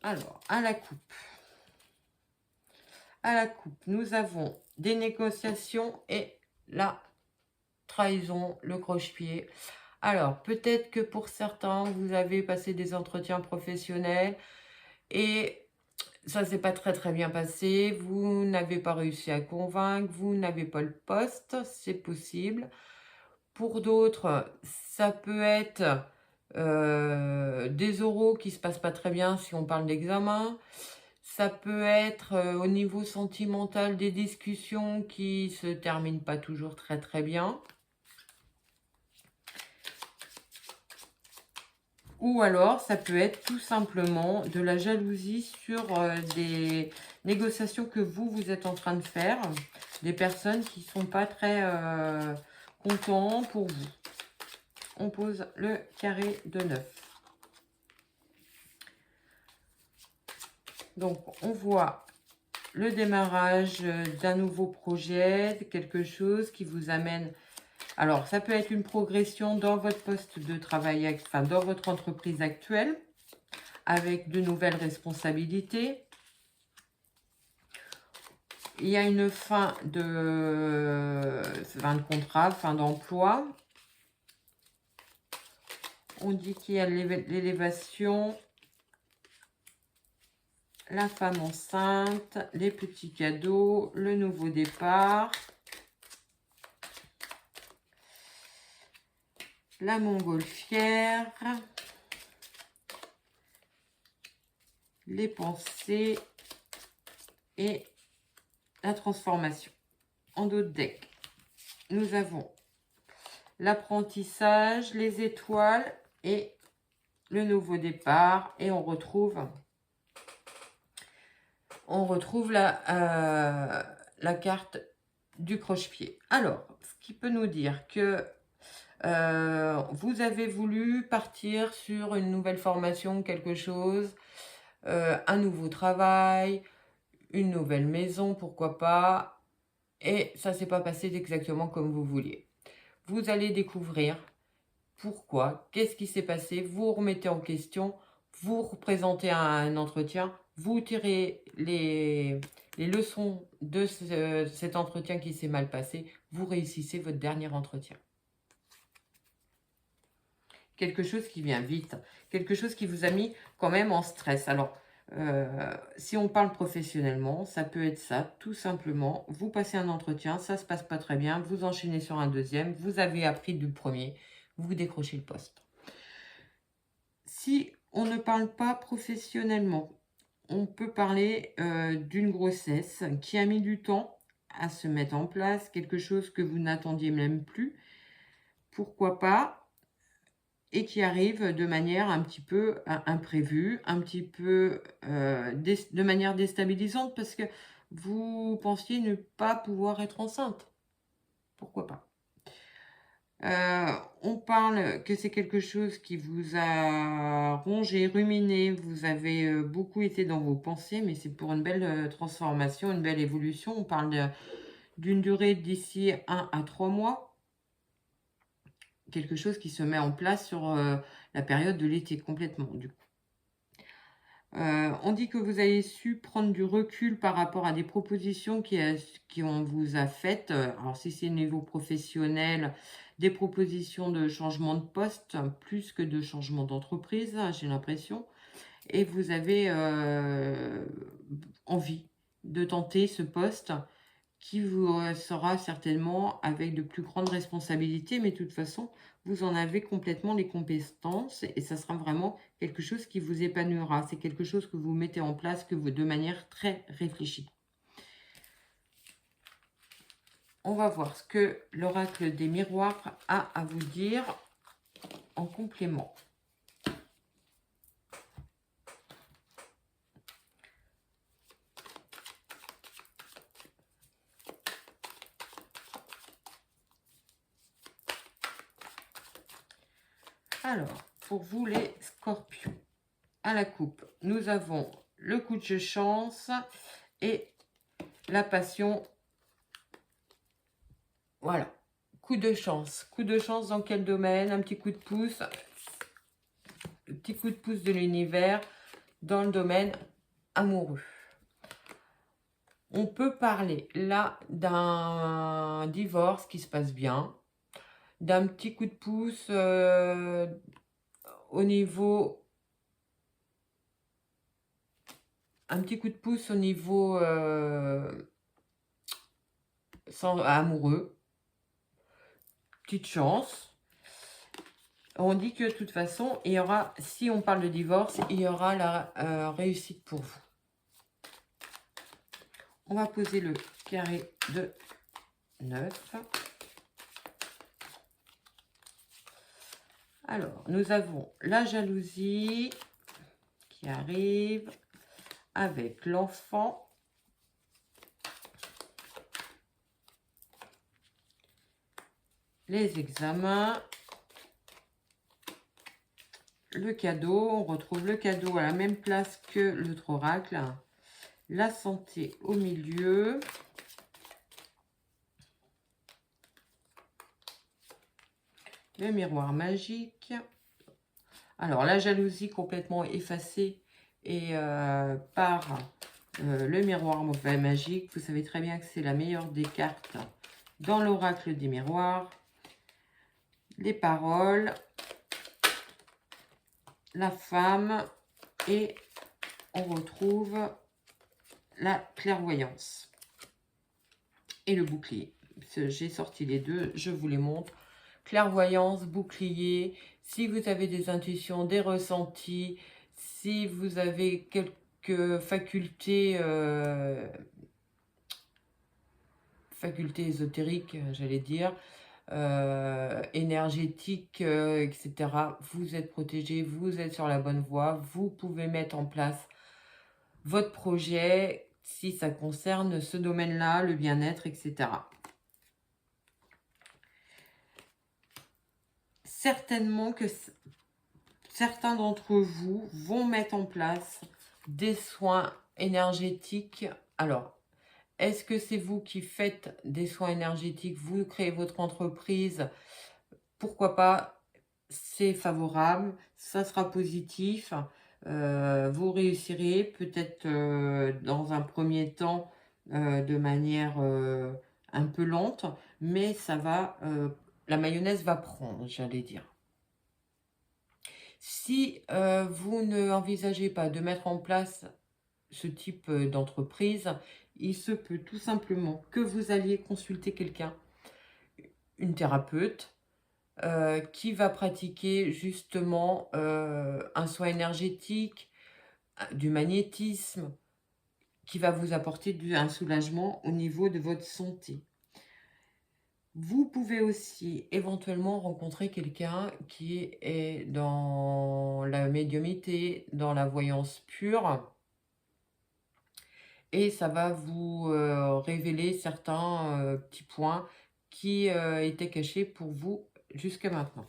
Alors, à la coupe. À la coupe, nous avons des négociations et la trahison, le croche-pied. Alors, peut-être que pour certains, vous avez passé des entretiens professionnels et ça ne s'est pas très bien passé. Vous n'avez pas réussi à convaincre, vous n'avez pas le poste, c'est possible. Pour d'autres, ça peut être des oraux qui ne se passent pas très bien si on parle d'examen. Ça peut être au niveau sentimental des discussions qui se terminent pas toujours très bien. Ou alors, ça peut être tout simplement de la jalousie sur des négociations que vous êtes en train de faire. Des personnes qui ne sont pas très contents pour vous. On pose le carré de 9. Donc, on voit le démarrage d'un nouveau projet, quelque chose qui vous amène... Alors, ça peut être une progression dans votre poste de travail, enfin, dans votre entreprise actuelle, avec de nouvelles responsabilités. Il y a une fin de contrat, fin d'emploi. On dit qu'il y a l'élévation, la femme enceinte, les petits cadeaux, le nouveau départ, la montgolfière, les pensées et la transformation. En dos de deck, nous avons l'apprentissage, les étoiles et le nouveau départ. Et on retrouve on retrouve la carte du croche-pied. Alors, ce qui peut nous dire que vous avez voulu partir sur une nouvelle formation, quelque chose, un nouveau travail, une nouvelle maison, pourquoi pas, et ça ne s'est pas passé exactement comme vous vouliez. Vous allez découvrir pourquoi, qu'est-ce qui s'est passé, vous remettez en question, vous représentez un entretien, vous tirez les leçons de cet entretien qui s'est mal passé, vous réussissez votre dernier entretien. Quelque chose qui vient vite, quelque chose qui vous a mis quand même en stress. Alors, si on parle professionnellement, ça peut être ça, tout simplement. Vous passez un entretien, ça se passe pas très bien, vous enchaînez sur un deuxième, vous avez appris du premier, vous décrochez le poste. Si on ne parle pas professionnellement, on peut parler d'une grossesse qui a mis du temps à se mettre en place, quelque chose que vous n'attendiez même plus, pourquoi pas, et qui arrive de manière un petit peu imprévue, un petit peu de manière déstabilisante parce que vous pensiez ne pas pouvoir être enceinte. Pourquoi pas? On parle que c'est quelque chose qui vous a rongé, ruminé, vous avez beaucoup été dans vos pensées, mais c'est pour une belle transformation, une belle évolution. On parle d'une durée d'ici 1 à 3 mois. Quelque chose qui se met en place sur la période de l'été complètement, du coup. On dit que vous avez su prendre du recul par rapport à des propositions qu'on vous a faites. Alors, si c'est au niveau professionnel, des propositions de changement de poste, plus que de changement d'entreprise, hein, j'ai l'impression. Et vous avez envie de tenter ce poste qui vous sera certainement avec de plus grandes responsabilités, mais de toute façon, vous en avez complètement les compétences et ça sera vraiment quelque chose qui vous épanouira. C'est quelque chose que vous mettez en place de manière très réfléchie. On va voir ce que l'oracle des miroirs a à vous dire en complément. Alors, pour vous les scorpions, à la coupe, nous avons le coup de chance et la passion. Voilà, coup de chance. Coup de chance dans quel domaine? Un petit coup de pouce. Le petit coup de pouce de l'univers dans le domaine amoureux. On peut parler là d'un divorce qui se passe bien, d'un petit coup de pouce au niveau... Un petit coup de pouce au niveau amoureux. Petite chance. On dit que de toute façon, il y aura, si on parle de divorce, il y aura la réussite pour vous. On va poser le carré de 9. Alors, nous avons la jalousie qui arrive avec l'enfant. Les examens. Le cadeau, on retrouve le cadeau à la même place que l'autre oracle. La santé au milieu. Le miroir magique. Alors, la jalousie complètement effacée et par le miroir magique. Vous savez très bien que c'est la meilleure des cartes dans l'oracle des miroirs. Les paroles. La femme et on retrouve la clairvoyance et le bouclier. J'ai sorti les deux, je vous les montre. Clairvoyance, bouclier, si vous avez des intuitions, des ressentis, si vous avez quelques facultés, facultés ésotériques, j'allais dire, énergétique, etc. Vous êtes protégé, vous êtes sur la bonne voie, vous pouvez mettre en place votre projet si ça concerne ce domaine-là, le bien-être, etc. Certainement que certains d'entre vous vont mettre en place des soins énergétiques. Alors, est-ce que c'est vous qui faites des soins énergétiques, vous créez votre entreprise? Pourquoi pas? C'est favorable, ça sera positif. Vous réussirez peut-être dans un premier temps de manière un peu lente, mais ça va, la mayonnaise va prendre, j'allais dire. Si vous ne envisagez pas de mettre en place ce type d'entreprise, il se peut tout simplement que vous alliez consulter quelqu'un, une thérapeute, qui va pratiquer justement un soin énergétique, du magnétisme, qui va vous apporter un soulagement au niveau de votre santé. Vous pouvez aussi éventuellement rencontrer quelqu'un qui est dans la médiumnité, dans la voyance pure, et ça va vous révéler certains petits points qui étaient cachés pour vous jusqu'à maintenant.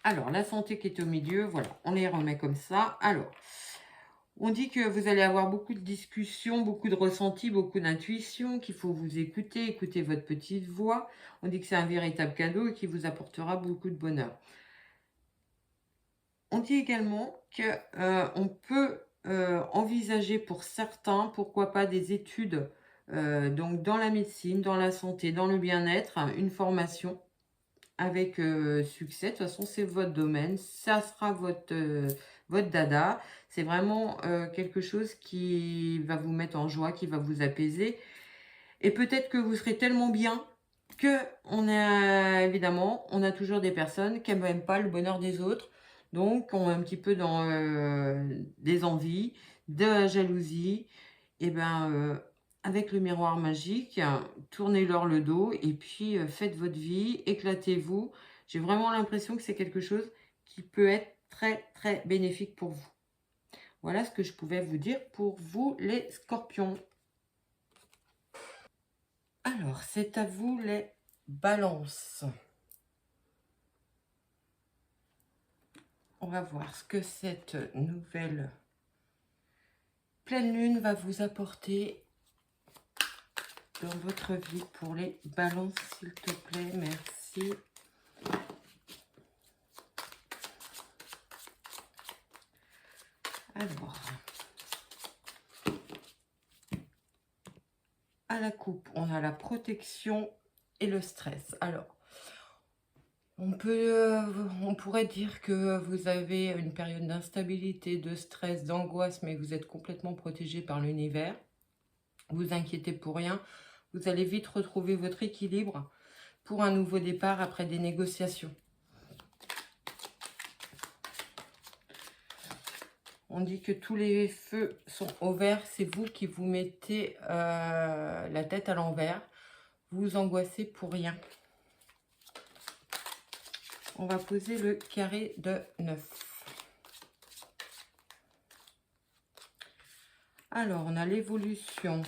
Alors, la santé qui est au milieu, voilà, on les remet comme ça. Alors, on dit que vous allez avoir beaucoup de discussions, beaucoup de ressentis, beaucoup d'intuition, qu'il faut vous écouter, écouter votre petite voix. On dit que c'est un véritable cadeau et qui vous apportera beaucoup de bonheur. On dit également qu'on peut envisager pour certains, pourquoi pas, des études donc dans la médecine, dans la santé, dans le bien-être, une formation avec succès. De toute façon, c'est votre domaine, ça sera votre dada. C'est vraiment quelque chose qui va vous mettre en joie, qui va vous apaiser. Et peut-être que vous serez tellement bien que évidemment, on a toujours des personnes qui n'aiment pas le bonheur des autres. Donc, on est un petit peu dans des envies, de la jalousie. Et bien, avec le miroir magique, tournez-leur le dos et puis faites votre vie, éclatez-vous. J'ai vraiment l'impression que c'est quelque chose qui peut être très, très bénéfique pour vous. Voilà ce que je pouvais vous dire pour vous, les scorpions. Alors, c'est à vous, les balances. On va voir ce que cette nouvelle pleine lune va vous apporter dans votre vie pour les balances, s'il te plaît. Merci. Alors, à la coupe, on a la protection et le stress. Alors, on pourrait dire que vous avez une période d'instabilité, de stress, d'angoisse, mais vous êtes complètement protégé par l'univers. Vous inquiétez pour rien. Vous allez vite retrouver votre équilibre pour un nouveau départ après des négociations. On dit que tous les feux sont au vert. C'est vous qui vous mettez la tête à l'envers. Vous angoissez pour rien. On va poser le carré de 9. Alors, on a l'évolution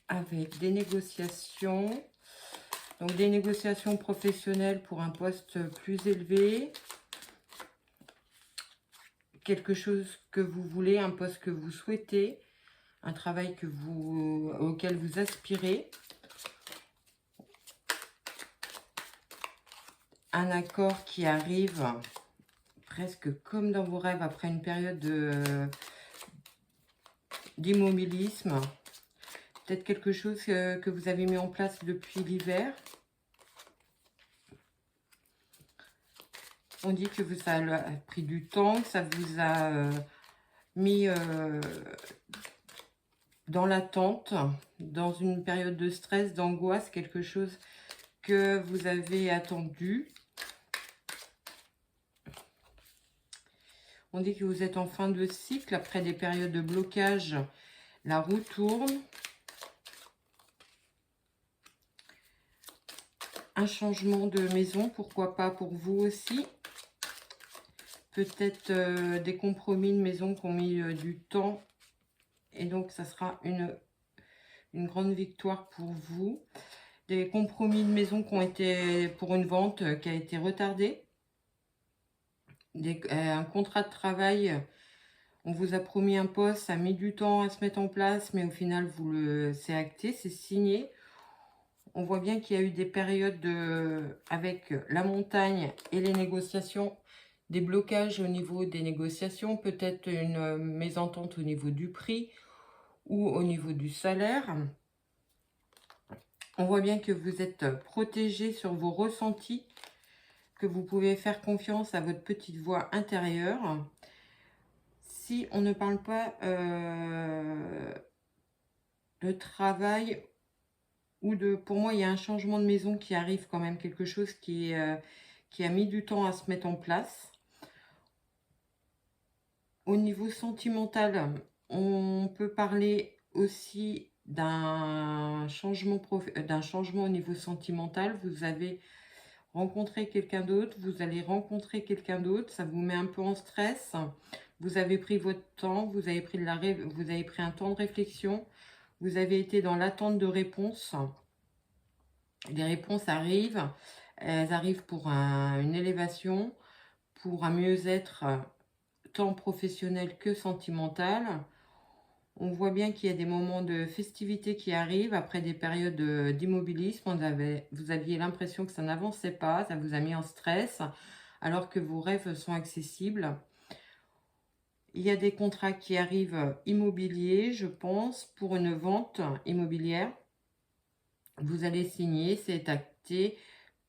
avec des négociations. Donc, des négociations professionnelles pour un poste plus élevé. Quelque chose que vous voulez, un poste que vous souhaitez, un travail auquel vous aspirez. Un accord qui arrive presque comme dans vos rêves après une période d'immobilisme. Peut-être quelque chose que vous avez mis en place depuis l'hiver. On dit que ça a pris du temps, que ça vous a mis dans l'attente, dans une période de stress, d'angoisse, quelque chose que vous avez attendu. On dit que vous êtes en fin de cycle, après des périodes de blocage, la roue tourne. Un changement de maison, pourquoi pas pour vous aussi. peut-être des compromis de maison qui ont mis du temps. Et donc, ça sera une grande victoire pour vous. Des compromis de maison qui ont été pour une vente qui a été retardée. Un contrat de travail, on vous a promis un poste, ça a mis du temps à se mettre en place, mais au final, c'est acté, c'est signé. On voit bien qu'il y a eu des périodes avec la montagne et les négociations, des blocages au niveau des négociations, peut-être une mésentente au niveau du prix ou au niveau du salaire. On voit bien que vous êtes protégé sur vos ressentis, que vous pouvez faire confiance à votre petite voix intérieure. Si on ne parle pas de travail ou pour moi, il y a un changement de maison qui arrive quand même, quelque chose qui a mis du temps à se mettre en place. Au niveau sentimental, on peut parler aussi d'un changement au niveau sentimental. Vous avez rencontré quelqu'un d'autre, vous allez rencontrer quelqu'un d'autre, ça vous met un peu en stress. Vous avez pris votre temps, vous avez pris un temps de réflexion, vous avez été dans l'attente de réponses. Les réponses arrivent, elles arrivent pour une élévation, pour un mieux-être tant professionnel que sentimental. On voit bien qu'il y a des moments de festivité qui arrivent après des périodes d'immobilisme. Vous aviez l'impression que ça n'avançait pas, ça vous a mis en stress, alors que vos rêves sont accessibles. Il y a des contrats qui arrivent immobiliers, je pense, pour une vente immobilière. Vous allez signer, c'est acté.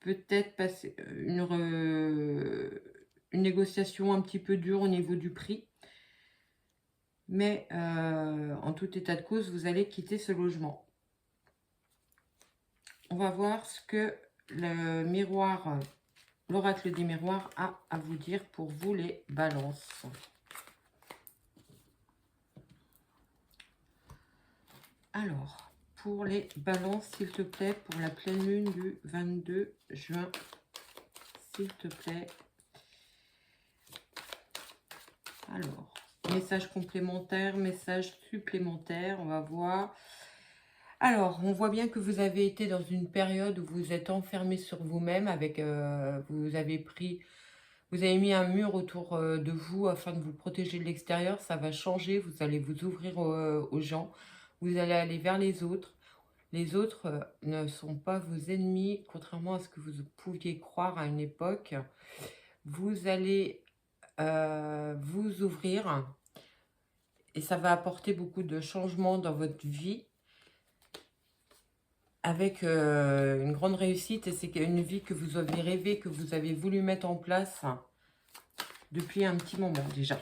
Peut-être passer une négociation un petit peu dure au niveau du prix. Mais en tout état de cause, vous allez quitter ce logement. On va voir ce que le miroir, l'oracle des miroirs a à vous dire pour vous les balances. Alors, pour les balances, s'il te plaît, pour la pleine lune du 22 juin, s'il te plaît. Alors, message complémentaire, message supplémentaire, on va voir. Alors, on voit bien que vous avez été dans une période où vous êtes enfermé sur vous-même, avec vous avez mis un mur autour de vous afin de vous protéger de l'extérieur. Ça va changer, vous allez vous ouvrir aux gens, vous allez aller vers les autres. Les autres ne sont pas vos ennemis, contrairement à ce que vous pouviez croire à une époque. Vous allez vous ouvrir et ça va apporter beaucoup de changements dans votre vie avec une grande réussite. Et c'est une vie que vous avez rêvé, que vous avez voulu mettre en place depuis un petit moment déjà.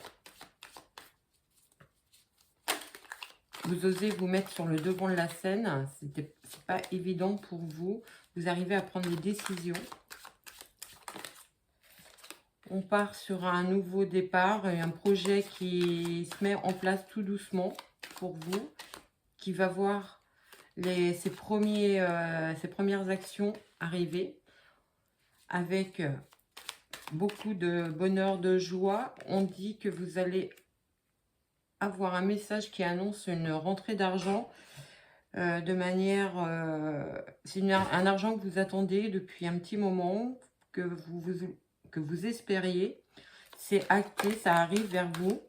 Vous osez vous mettre sur le devant de la scène. C'est pas évident pour vous. Vous arrivez à prendre des décisions. On part sur un nouveau départ, un projet qui se met en place tout doucement pour vous, qui va voir ses premières actions arriver avec beaucoup de bonheur, de joie. On dit que vous allez avoir un message qui annonce une rentrée d'argent de manière... c'est un argent que vous attendez depuis un petit moment, que vous espériez. C'est acté, ça arrive vers vous.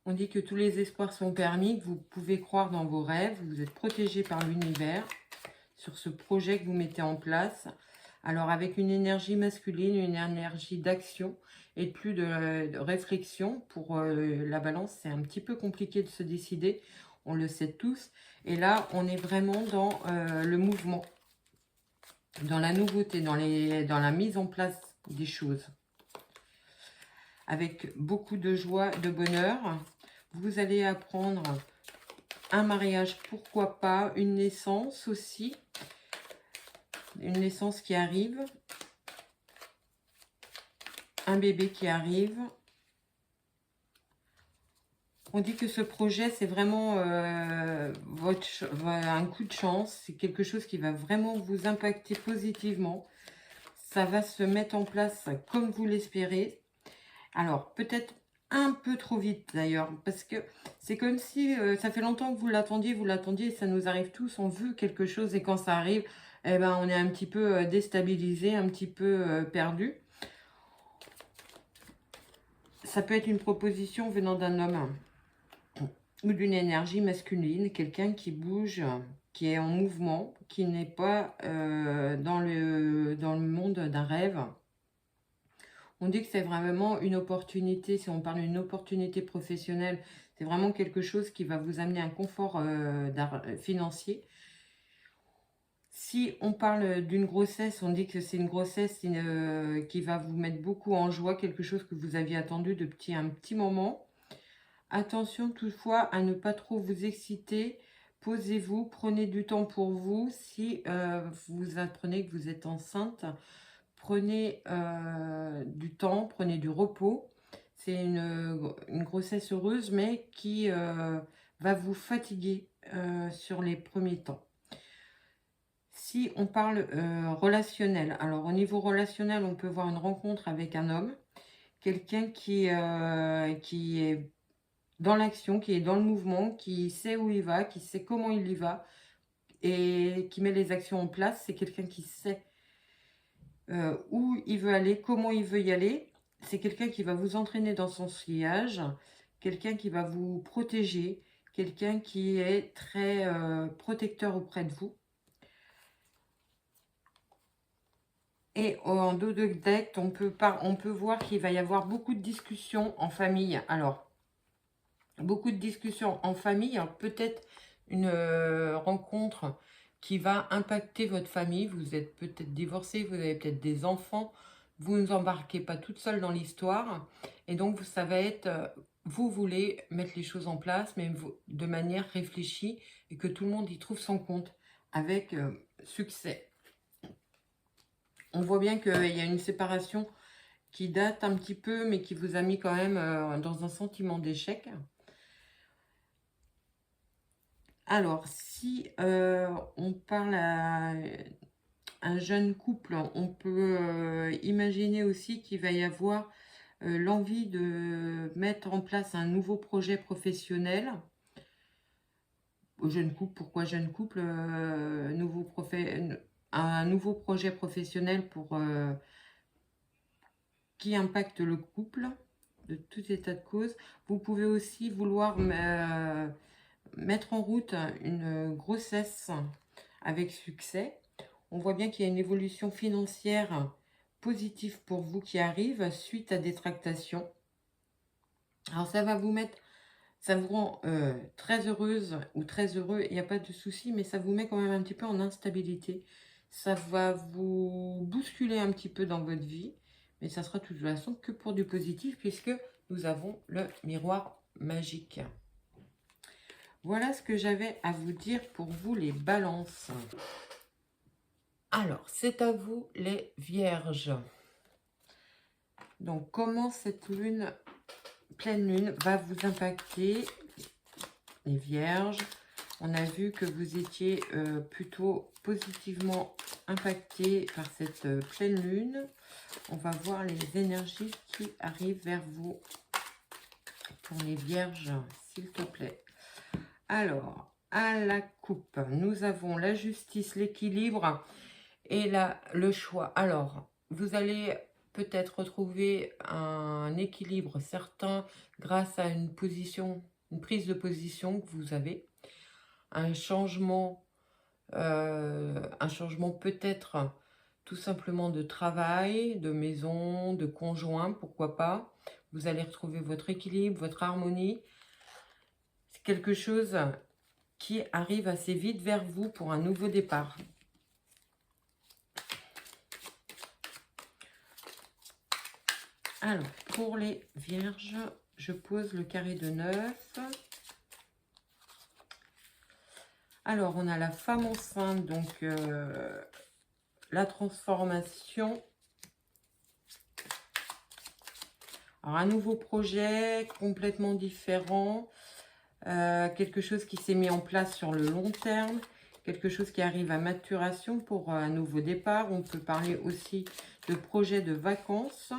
On dit que tous les espoirs sont permis, que vous pouvez croire dans vos rêves, vous êtes protégé par l'univers sur ce projet que vous mettez en place. Alors avec une énergie masculine, une énergie d'action et plus de réflexion. Pour la balance, c'est un petit peu compliqué de se décider, on le sait tous. Et là, on est vraiment dans le mouvement, dans la nouveauté, dans la mise en place des choses. Avec beaucoup de joie, de bonheur. Vous allez apprendre un mariage, pourquoi pas, une naissance aussi. Une naissance qui arrive. Un bébé qui arrive. On dit que ce projet, c'est vraiment un coup de chance. C'est quelque chose qui va vraiment vous impacter positivement. ça va se mettre en place comme vous l'espérez. Alors, peut-être un peu trop vite d'ailleurs, parce que c'est comme si ça fait longtemps que vous l'attendiez, et ça nous arrive tous, on veut quelque chose et quand ça arrive, eh ben, on est un petit peu déstabilisé, un petit peu perdu. Ça peut être une proposition venant d'un homme ou d'une énergie masculine, quelqu'un qui bouge, qui est en mouvement, qui n'est pas dans le monde d'un rêve. On dit que c'est vraiment une opportunité, si on parle d'une opportunité professionnelle, c'est vraiment quelque chose qui va vous amener un confort financier. Si on parle d'une grossesse, on dit que c'est une grossesse qui va vous mettre beaucoup en joie, quelque chose que vous aviez attendu depuis un petit moment. Attention toutefois à ne pas trop vous exciter. Posez-vous, prenez du temps pour vous. Si vous apprenez que vous êtes enceinte, prenez du temps, prenez du repos. C'est une grossesse heureuse, mais qui va vous fatiguer sur les premiers temps. Si on parle relationnel, alors au niveau relationnel, on peut voir une rencontre avec un homme, quelqu'un qui est dans l'action, qui est dans le mouvement, qui sait où il va, qui sait comment il y va et qui met les actions en place. C'est quelqu'un qui sait où il veut aller, comment il veut y aller. C'est quelqu'un qui va vous entraîner dans son sillage, quelqu'un qui va vous protéger, quelqu'un qui est très protecteur auprès de vous. Et en dos de deck, on peut voir qu'il va y avoir beaucoup de discussions en famille. Alors, beaucoup de discussions en famille, peut-être une rencontre qui va impacter votre famille. Vous êtes peut-être divorcé, vous avez peut-être des enfants, vous ne vous embarquez pas toute seule dans l'histoire. Et donc, ça va être, vous voulez mettre les choses en place, mais de manière réfléchie et que tout le monde y trouve son compte avec succès. On voit bien qu'il y a une séparation qui date un petit peu, mais qui vous a mis quand même dans un sentiment d'échec. Alors, si on parle à un jeune couple, on peut imaginer aussi qu'il va y avoir l'envie de mettre en place un nouveau projet professionnel. Au jeune couple, pourquoi jeune couple un nouveau projet professionnel pour qui impacte le couple, de tout état de cause. Vous pouvez aussi vouloir mettre en route une grossesse avec succès. On voit bien qu'il y a une évolution financière positive pour vous qui arrive suite à des tractations. Alors ça va vous mettre, ça vous rend très heureuse ou très heureux, il n'y a pas de souci, mais ça vous met quand même un petit peu en instabilité. Ça va vous bousculer un petit peu dans votre vie, mais ça sera de toute façon que pour du positif puisque nous avons le miroir magique. Voilà ce que j'avais à vous dire pour vous les balances. Alors, c'est à vous les vierges. Donc, comment cette pleine lune va vous impacter, les vierges? On a vu que vous étiez plutôt positivement impacté par cette pleine lune. On va voir les énergies qui arrivent vers vous pour les vierges, s'il te plaît. Alors, à la coupe, nous avons la justice, l'équilibre et le choix. Alors, vous allez peut-être retrouver un équilibre certain grâce à une prise de position que vous avez. Un changement peut-être tout simplement de travail, de maison, de conjoint, pourquoi pas. Vous allez retrouver votre équilibre, votre harmonie. C'est quelque chose qui arrive assez vite vers vous pour un nouveau départ. Alors, pour les vierges, je pose le carré de 9. Alors, on a la femme enceinte, donc la transformation. Alors, un nouveau projet complètement différent. Quelque chose qui s'est mis en place sur le long terme. quelque chose qui arrive à maturation pour un nouveau départ. On peut parler aussi de projet de vacances.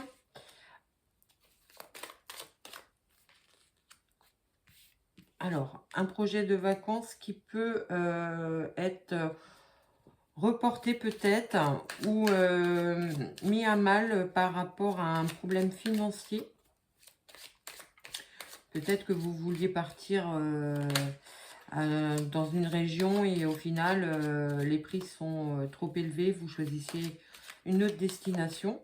Alors, un projet de vacances qui peut être reporté peut-être ou mis à mal par rapport à un problème financier. Peut-être que vous vouliez partir dans une région et au final, les prix sont trop élevés. Vous choisissez une autre destination.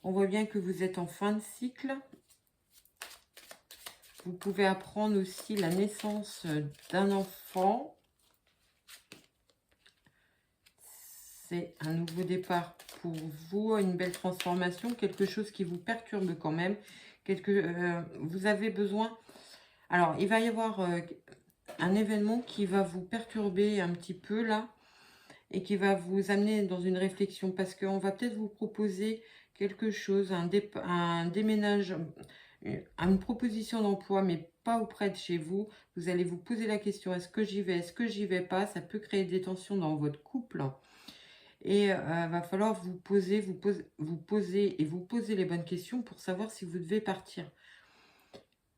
On voit bien que vous êtes en fin de cycle. Vous pouvez apprendre aussi la naissance d'un enfant. C'est un nouveau départ pour vous, une belle transformation, quelque chose qui vous perturbe quand même. Vous avez besoin... Alors, il va y avoir un événement qui va vous perturber un petit peu là et qui va vous amener dans une réflexion parce qu'on va peut-être vous proposer quelque chose, un déménage, une proposition d'emploi, mais pas auprès de chez vous. Vous allez vous poser la question, est-ce que j'y vais, est-ce que j'y vais pas? Ça peut créer des tensions dans votre couple. Et va falloir vous poser les bonnes questions pour savoir si vous devez partir.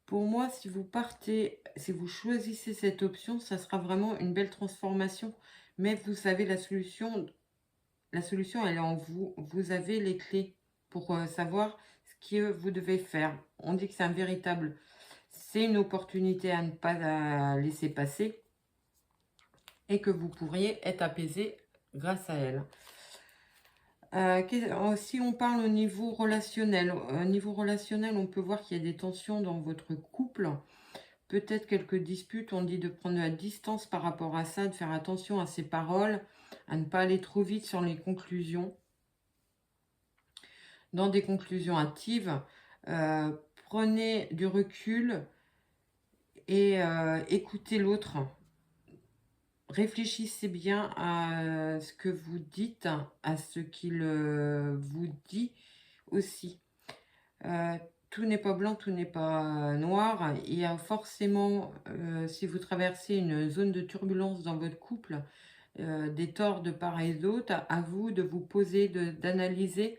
Pour moi, si vous partez, si vous choisissez cette option, ça sera vraiment une belle transformation. Mais vous savez, la solution, elle est en vous. Vous avez les clés pour savoir ce que vous devez faire. On dit que c'est une opportunité à ne pas laisser passer et que vous pourriez être apaisé grâce à elle. Si on parle au niveau relationnel, on peut voir qu'il y a des tensions dans votre couple. Peut-être quelques disputes, on dit de prendre la distance par rapport à ça, de faire attention à ses paroles, à ne pas aller trop vite sur les conclusions. Dans des conclusions hâtives, prenez du recul et écoutez l'autre. Réfléchissez bien à ce que vous dites, à ce qu'il vous dit aussi. Tout n'est pas blanc, tout n'est pas noir. Il y a forcément, si vous traversez une zone de turbulence dans votre couple, des torts de part et d'autre, à vous de vous poser, d'analyser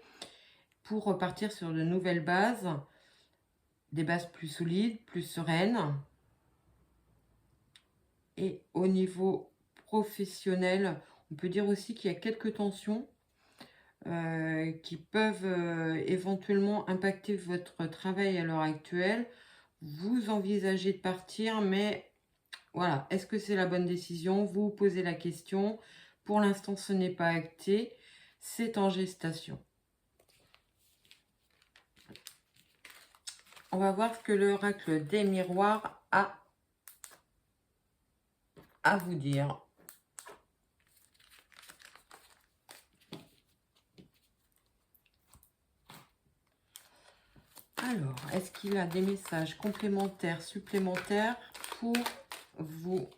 pour repartir sur de nouvelles bases, des bases plus solides, plus sereines. Et au niveau professionnel, on peut dire aussi qu'il y a quelques tensions qui peuvent éventuellement impacter votre travail à l'heure actuelle. Vous envisagez de partir, mais voilà, est-ce que c'est la bonne décision? Vous vous posez la question. Pour l'instant, ce n'est pas acté. C'est en gestation. On va voir ce que l'oracle des miroirs a à vous dire. Alors, est-ce qu'il a des messages complémentaires, supplémentaires pour vous?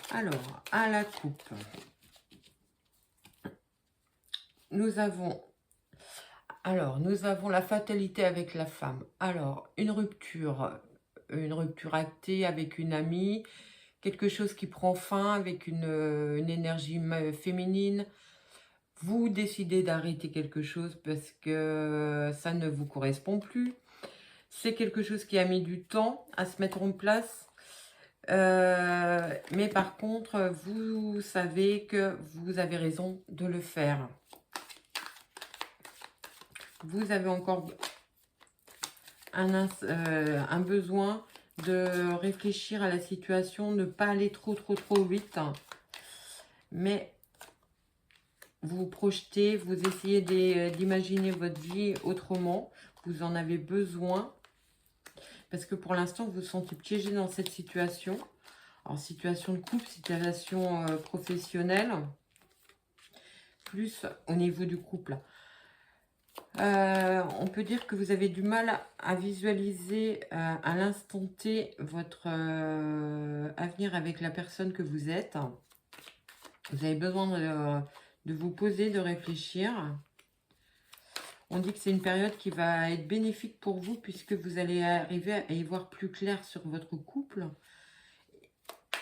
Alors, à la coupe, nous avons la fatalité avec la femme. Alors, une rupture actée avec une amie, quelque chose qui prend fin avec une énergie féminine. Vous décidez d'arrêter quelque chose parce que ça ne vous correspond plus. C'est quelque chose qui a mis du temps à se mettre en place. Mais par contre, vous savez que vous avez raison de le faire. Vous avez encore un besoin de réfléchir à la situation, ne pas aller trop vite. Mais vous vous projetez, vous essayez d'imaginer votre vie autrement. Vous en avez besoin. Parce que pour l'instant, vous vous sentez piégé dans cette situation. En situation de couple, situation professionnelle. Plus au niveau du couple. On peut dire que vous avez du mal à visualiser à l'instant T votre avenir avec la personne que vous êtes. Vous avez besoin de vous poser, de réfléchir. On dit que c'est une période qui va être bénéfique pour vous puisque vous allez arriver à y voir plus clair sur votre couple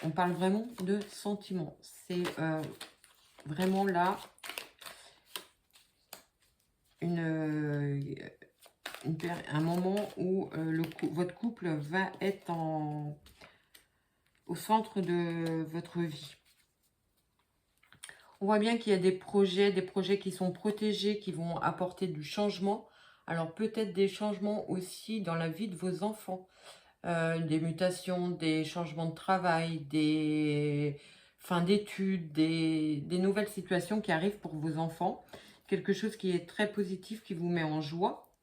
On parle vraiment de sentiments. C'est vraiment là un moment où votre couple va être au centre de votre vie. On voit bien qu'il y a des projets qui sont protégés, qui vont apporter du changement. Alors peut-être des changements aussi dans la vie de vos enfants. Des mutations, des changements de travail, des fins d'études, des nouvelles situations qui arrivent pour vos enfants. Quelque chose qui est très positif, qui vous met en joie.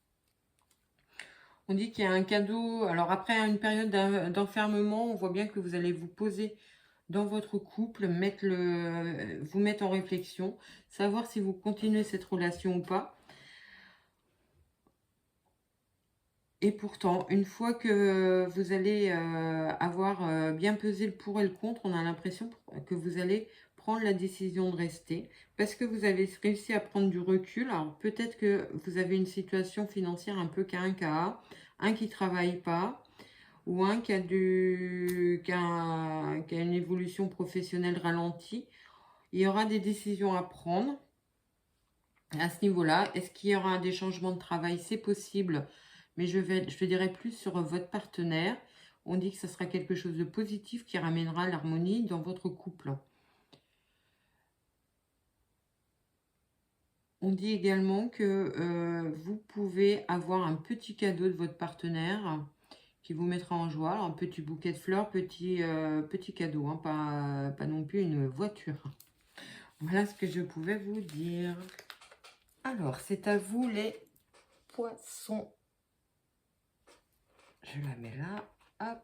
On dit qu'il y a un cadeau. Alors après une période d'enfermement, on voit bien que vous allez vous poser dans votre couple, vous mettre en réflexion, savoir si vous continuez cette relation ou pas. Et pourtant, une fois que vous allez avoir bien pesé le pour et le contre, on a l'impression que vous allez prendre la décision de rester parce que vous avez réussi à prendre du recul. Alors peut-être que vous avez une situation financière un peu cas, un qui ne travaille pas ou un qui a une évolution professionnelle ralentie. Il y aura des décisions à prendre à ce niveau-là. Est-ce qu'il y aura des changements de travail? C'est possible. Mais je dirais plus sur votre partenaire. On dit que ce sera quelque chose de positif qui ramènera l'harmonie dans votre couple. On dit également que vous pouvez avoir un petit cadeau de votre partenaire qui vous mettra en joie. Alors, un petit bouquet de fleurs, petit cadeau, hein, pas non plus une voiture. Voilà ce que je pouvais vous dire. Alors, c'est à vous les poissons. Je la mets là, hop.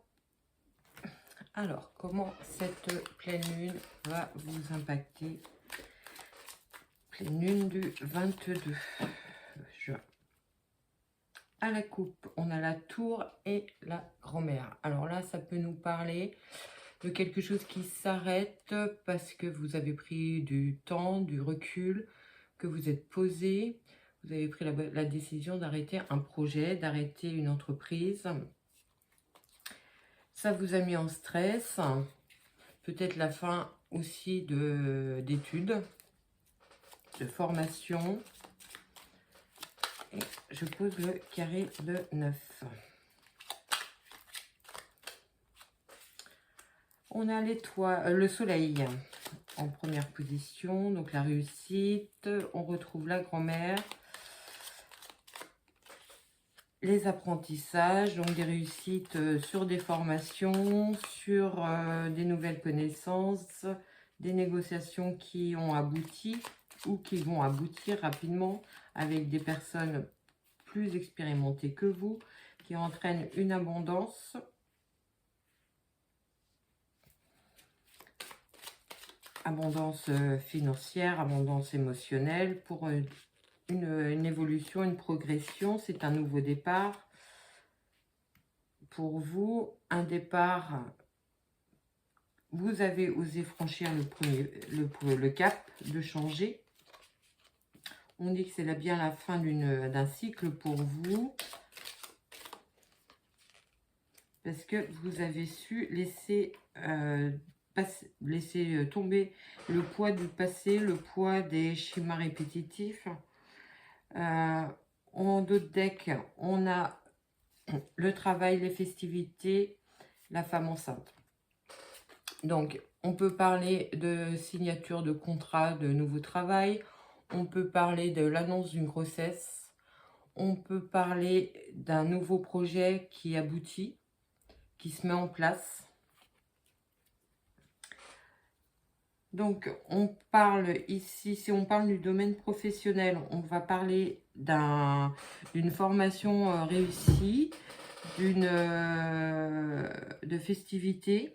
Alors, comment cette pleine lune va vous impacter? Pleine lune du 22 juin. À la coupe, on a la tour et la grand-mère. Alors là, ça peut nous parler de quelque chose qui s'arrête parce que vous avez pris du temps, du recul, que vous êtes posé. Vous avez pris la décision d'arrêter un projet, d'arrêter une entreprise. Ça vous a mis en stress. Peut-être la fin aussi d'études, de formation. Et je pose le carré de 9. On a le soleil en première position, donc la réussite. On retrouve la grand-mère. Les apprentissages, donc des réussites sur des formations, sur des nouvelles connaissances, des négociations qui ont abouti ou qui vont aboutir rapidement avec des personnes plus expérimentées que vous, qui entraînent une abondance. Abondance financière, abondance émotionnelle pour une évolution, une progression. C'est un nouveau départ. Pour vous, un départ, vous avez osé franchir le cap de changer. On dit que c'est bien la fin d'un cycle pour vous. Parce que vous avez su laisser tomber le poids du passé, le poids des schémas répétitifs. En d'autres decks, on a le travail, les festivités, la femme enceinte. Donc, on peut parler de signature de contrat, de nouveau travail. On peut parler de l'annonce d'une grossesse. On peut parler d'un nouveau projet qui aboutit, qui se met en place. Donc, on parle ici, si on parle du domaine professionnel, on va parler d'une formation réussie, de festivités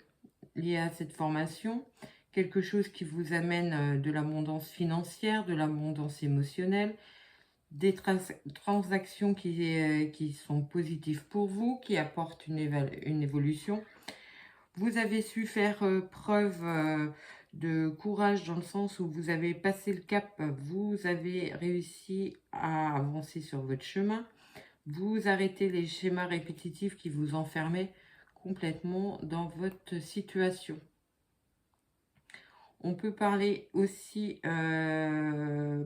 liées à cette formation, quelque chose qui vous amène de l'abondance financière, de l'abondance émotionnelle, des transactions qui sont positives pour vous, qui apportent une évolution. Vous avez su faire preuve de courage dans le sens où vous avez passé le cap, vous avez réussi à avancer sur votre chemin, vous arrêtez les schémas répétitifs qui vous enfermaient complètement dans votre situation. On peut parler aussi d'un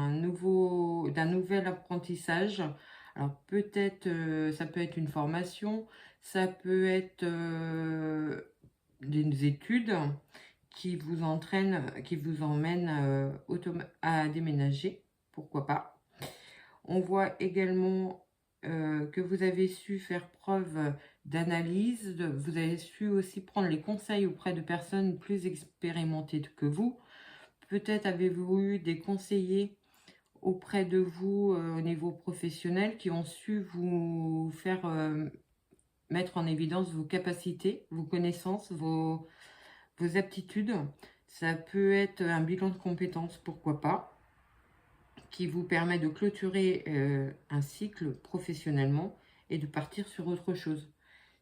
nouvel apprentissage. Alors peut-être, ça peut être une formation, ça peut être des études qui vous emmènent à déménager, pourquoi pas. On voit également que vous avez su faire preuve d'analyse, vous avez su aussi prendre les conseils auprès de personnes plus expérimentées que vous. Peut-être avez-vous eu des conseillers auprès de vous au niveau professionnel qui ont su vous faire mettre en évidence vos capacités, vos connaissances, vos aptitudes. Ça peut être un bilan de compétences, pourquoi pas, qui vous permet de clôturer un cycle professionnellement et de partir sur autre chose.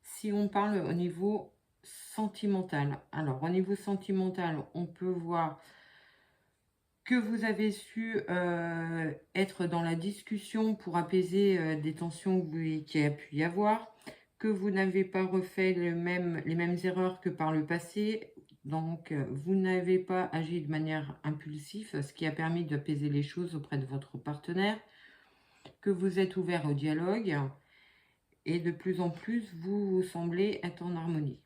Si on parle au niveau sentimental, alors au niveau sentimental, on peut voir que vous avez su être dans la discussion pour apaiser des tensions qu'il y a pu y avoir, que vous n'avez pas refait les mêmes erreurs que par le passé, donc vous n'avez pas agi de manière impulsive, ce qui a permis d'apaiser les choses auprès de votre partenaire, que vous êtes ouvert au dialogue et de plus en plus vous semblez être en harmonie.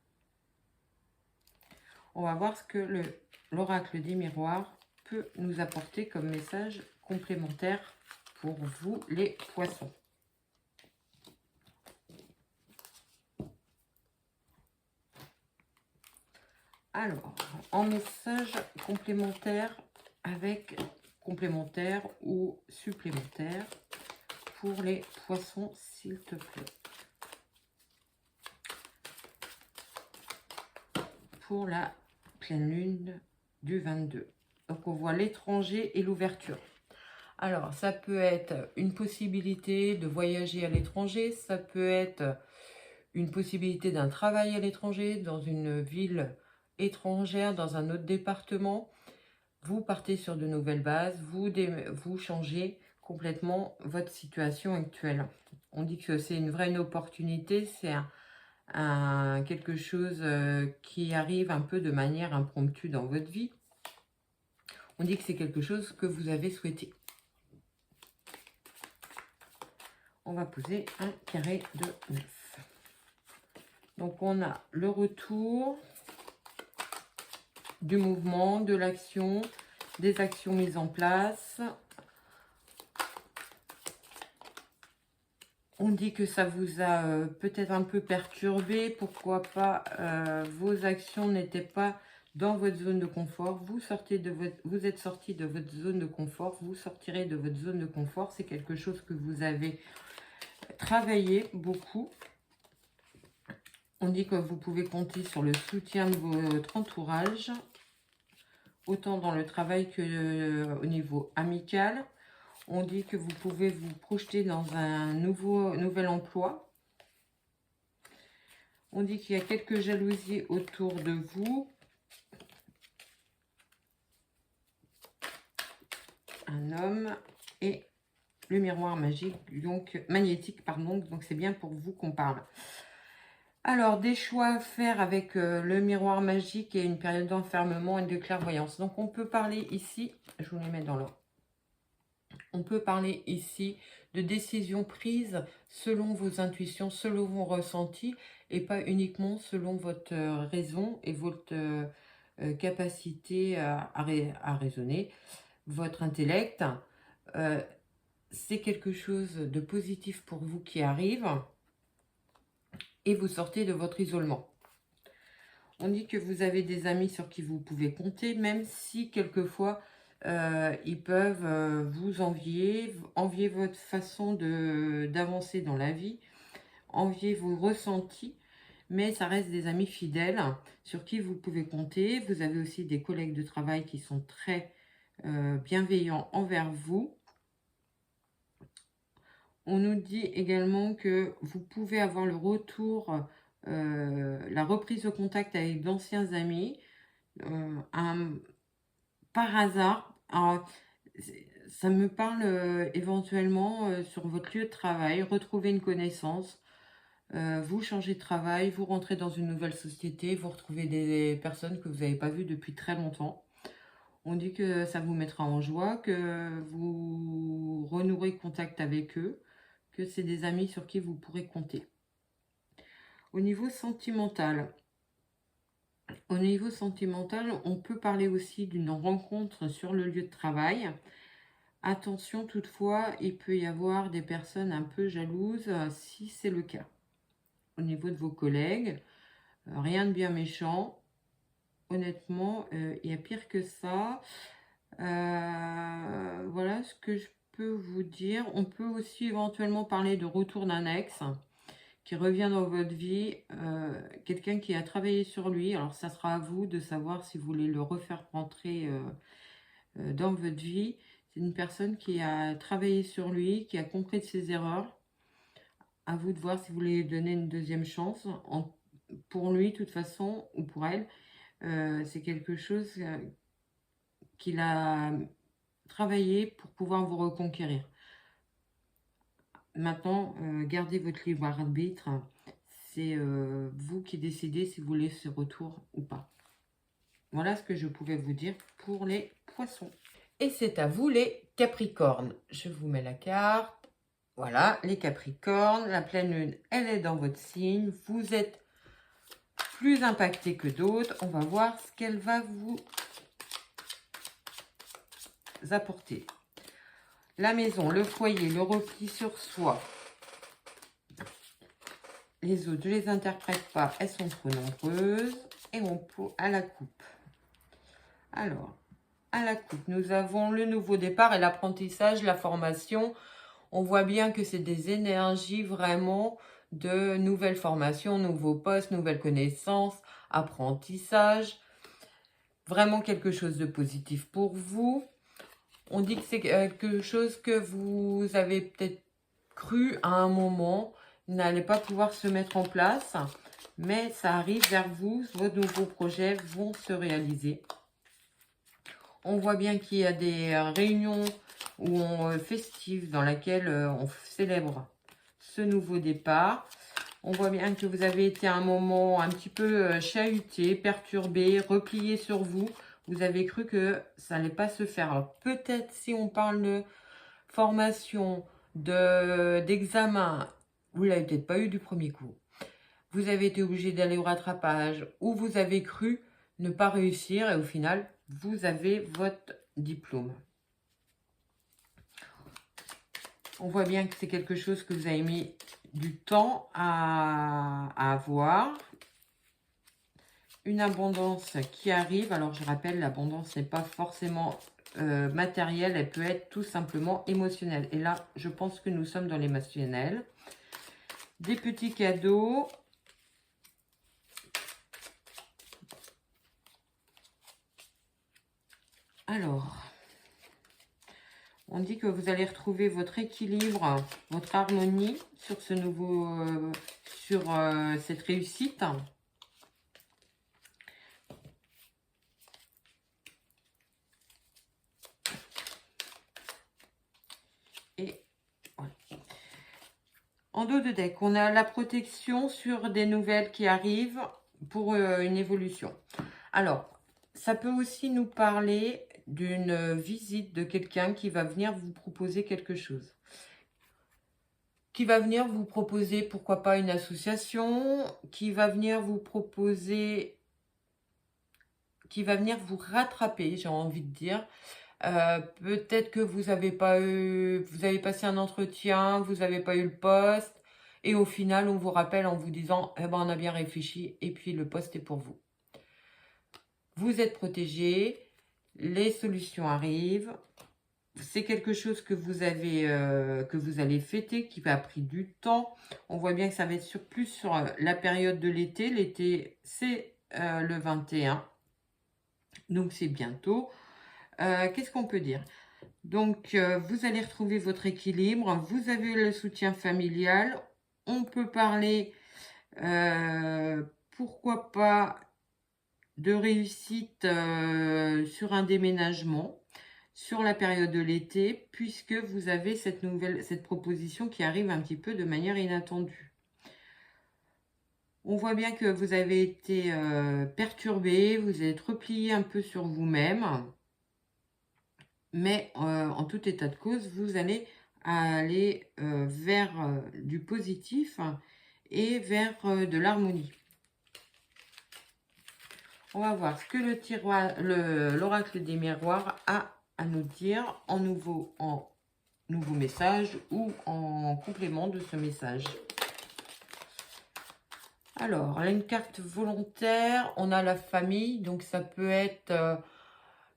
On va voir ce que l'oracle des miroirs peut nous apporter comme message complémentaire pour vous les poissons. Alors, en message complémentaire avec complémentaire ou supplémentaire pour les poissons, s'il te plaît. Pour la pleine lune du 22. Donc on voit l'étranger et l'ouverture. Alors ça peut être une possibilité de voyager à l'étranger, ça peut être une possibilité d'un travail à l'étranger, dans une ville étrangère, dans un autre département. Vous partez sur de nouvelles bases, vous changez complètement votre situation actuelle. On dit que c'est une vraie opportunité, c'est quelque chose qui arrive un peu de manière impromptue dans votre vie. On dit que c'est quelque chose que vous avez souhaité. On va poser un carré de 9. Donc on a le retour du mouvement, de l'action, des actions mises en place. On dit que ça vous a peut-être un peu perturbé. Pourquoi pas vos actions n'étaient pas dans votre zone de confort. Vous êtes sorti de votre zone de confort. Vous sortirez de votre zone de confort. C'est quelque chose que vous avez travaillé beaucoup. On dit que vous pouvez compter sur le soutien de votre entourage, autant dans le travail que au niveau amical. On dit que vous pouvez vous projeter dans un nouvel emploi. On dit qu'il y a quelques jalousies autour de vous. Un homme et le miroir magique, donc magnétique, pardon. Donc c'est bien pour vous qu'on parle. Alors, des choix à faire avec le miroir magique et une période d'enfermement et de clairvoyance. Donc on peut parler ici, je vous les mets dans l'ordre. On peut parler ici de décisions prises selon vos intuitions, selon vos ressentis, et pas uniquement selon votre raison et votre capacité à raisonner, votre intellect. C'est quelque chose de positif pour vous qui arrive, et vous sortez de votre isolement. On dit que vous avez des amis sur qui vous pouvez compter, même si quelquefois ils peuvent vous envier votre façon d'avancer dans la vie, envier vos ressentis, mais ça reste des amis fidèles sur qui vous pouvez compter. Vous avez aussi des collègues de travail qui sont très bienveillants envers vous. On nous dit également que vous pouvez avoir le retour, la reprise de contact avec d'anciens amis, par hasard. Alors, ça me parle éventuellement sur votre lieu de travail, retrouver une connaissance, Vous changez de travail, vous rentrez dans une nouvelle société, vous retrouvez des personnes que vous n'avez pas vues depuis très longtemps. On dit que ça vous mettra en joie, que vous renouerez contact avec eux, que c'est des amis sur qui vous pourrez compter. Au niveau sentimental, on peut parler aussi d'une rencontre sur le lieu de travail. Attention toutefois, il peut y avoir des personnes un peu jalouses si c'est le cas. Au niveau de vos collègues, rien de bien méchant. Honnêtement, il y a pire que ça. Voilà ce que je peux vous dire. On peut aussi éventuellement parler de retour d'un ex qui revient dans votre vie, quelqu'un qui a travaillé sur lui. Alors, ça sera à vous de savoir si vous voulez le refaire rentrer dans votre vie. C'est une personne qui a travaillé sur lui, qui a compris de ses erreurs. À vous de voir si vous voulez lui donner une deuxième chance. Pour lui, de toute façon, ou pour elle, c'est quelque chose qu'il a travaillé pour pouvoir vous reconquérir. Maintenant, gardez votre libre arbitre. C'est vous qui décidez si vous voulez ce retour ou pas. Voilà ce que je pouvais vous dire pour les poissons. Et c'est à vous les capricornes. Je vous mets la carte. Voilà, les capricornes. La pleine lune, elle est dans votre signe. Vous êtes plus impacté que d'autres. On va voir ce qu'elle va vous apporter. La maison, le foyer, le repli sur soi. Les autres, je ne les interprète pas, elles sont trop nombreuses. Et on peut à la coupe. Alors, à la coupe, nous avons le nouveau départ et l'apprentissage, la formation. On voit bien que c'est des énergies vraiment de nouvelles formations, nouveaux postes, nouvelles connaissances, apprentissage. Vraiment quelque chose de positif pour vous. On dit que c'est quelque chose que vous avez peut-être cru à un moment n'allait pas pouvoir se mettre en place, mais ça arrive vers vous, vos nouveaux projets vont se réaliser. On voit bien qu'il y a des réunions festives dans lesquelles on célèbre ce nouveau départ. On voit bien que vous avez été à un moment un petit peu chahuté, perturbé, replié sur vous. Vous avez cru que ça n'allait pas se faire. Alors peut-être si on parle de formation, d'examen, vous ne l'avez peut-être pas eu du premier coup. Vous avez été obligé d'aller au rattrapage ou vous avez cru ne pas réussir et au final, vous avez votre diplôme. On voit bien que c'est quelque chose que vous avez mis du temps à avoir. Une abondance qui arrive. Alors, je rappelle, l'abondance n'est pas forcément matérielle. Elle peut être tout simplement émotionnelle. Et là, je pense que nous sommes dans l'émotionnel. Des petits cadeaux. Alors, on dit que vous allez retrouver votre équilibre, votre harmonie sur ce nouveau, cette réussite. Et voilà. En dos de deck, on a la protection sur des nouvelles qui arrivent pour une évolution. Alors, ça peut aussi nous parler d'une visite de quelqu'un qui va venir vous proposer quelque chose. Qui va venir vous proposer, pourquoi pas, une association, qui va venir vous proposer, qui va venir vous rattraper, j'ai envie de dire. Peut-être que vous avez passé un entretien, vous n'avez pas eu le poste, et au final, on vous rappelle en vous disant, eh ben, on a bien réfléchi, et puis le poste est pour vous. Vous êtes protégé, les solutions arrivent. C'est quelque chose que vous allez fêter, qui a pris du temps. On voit bien que ça va être plus sur la période de l'été. L'été, c'est le 21. Donc, c'est bientôt. Qu'est-ce qu'on peut dire? Donc, vous allez retrouver votre équilibre. Vous avez le soutien familial. On peut parler, pourquoi pas, de réussite sur un déménagement sur la période de l'été, puisque vous avez cette proposition qui arrive un petit peu de manière inattendue. On voit bien que vous avez été perturbé, vous êtes replié un peu sur vous-même. Mais en tout état de cause, vous allez aller vers du positif et vers de l'harmonie. On va voir ce que l'oracle des miroirs a à nous dire en nouveau message ou en complément de ce message. Alors, là, une carte volontaire, on a la famille, donc ça peut être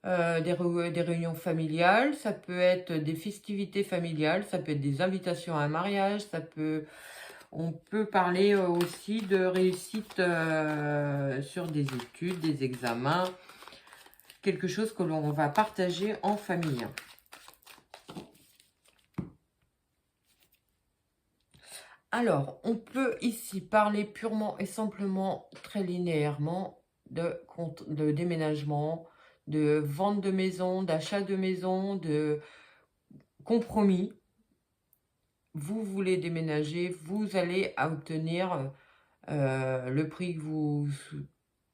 des réunions familiales, ça peut être des festivités familiales, ça peut être des invitations à un mariage, on peut parler aussi de réussite sur des études, des examens, quelque chose que l'on va partager en famille. Alors, on peut ici parler purement et simplement, très linéairement, de déménagement, de vente de maison, d'achat de maison, de compromis. Vous voulez déménager, vous allez obtenir le prix que vous...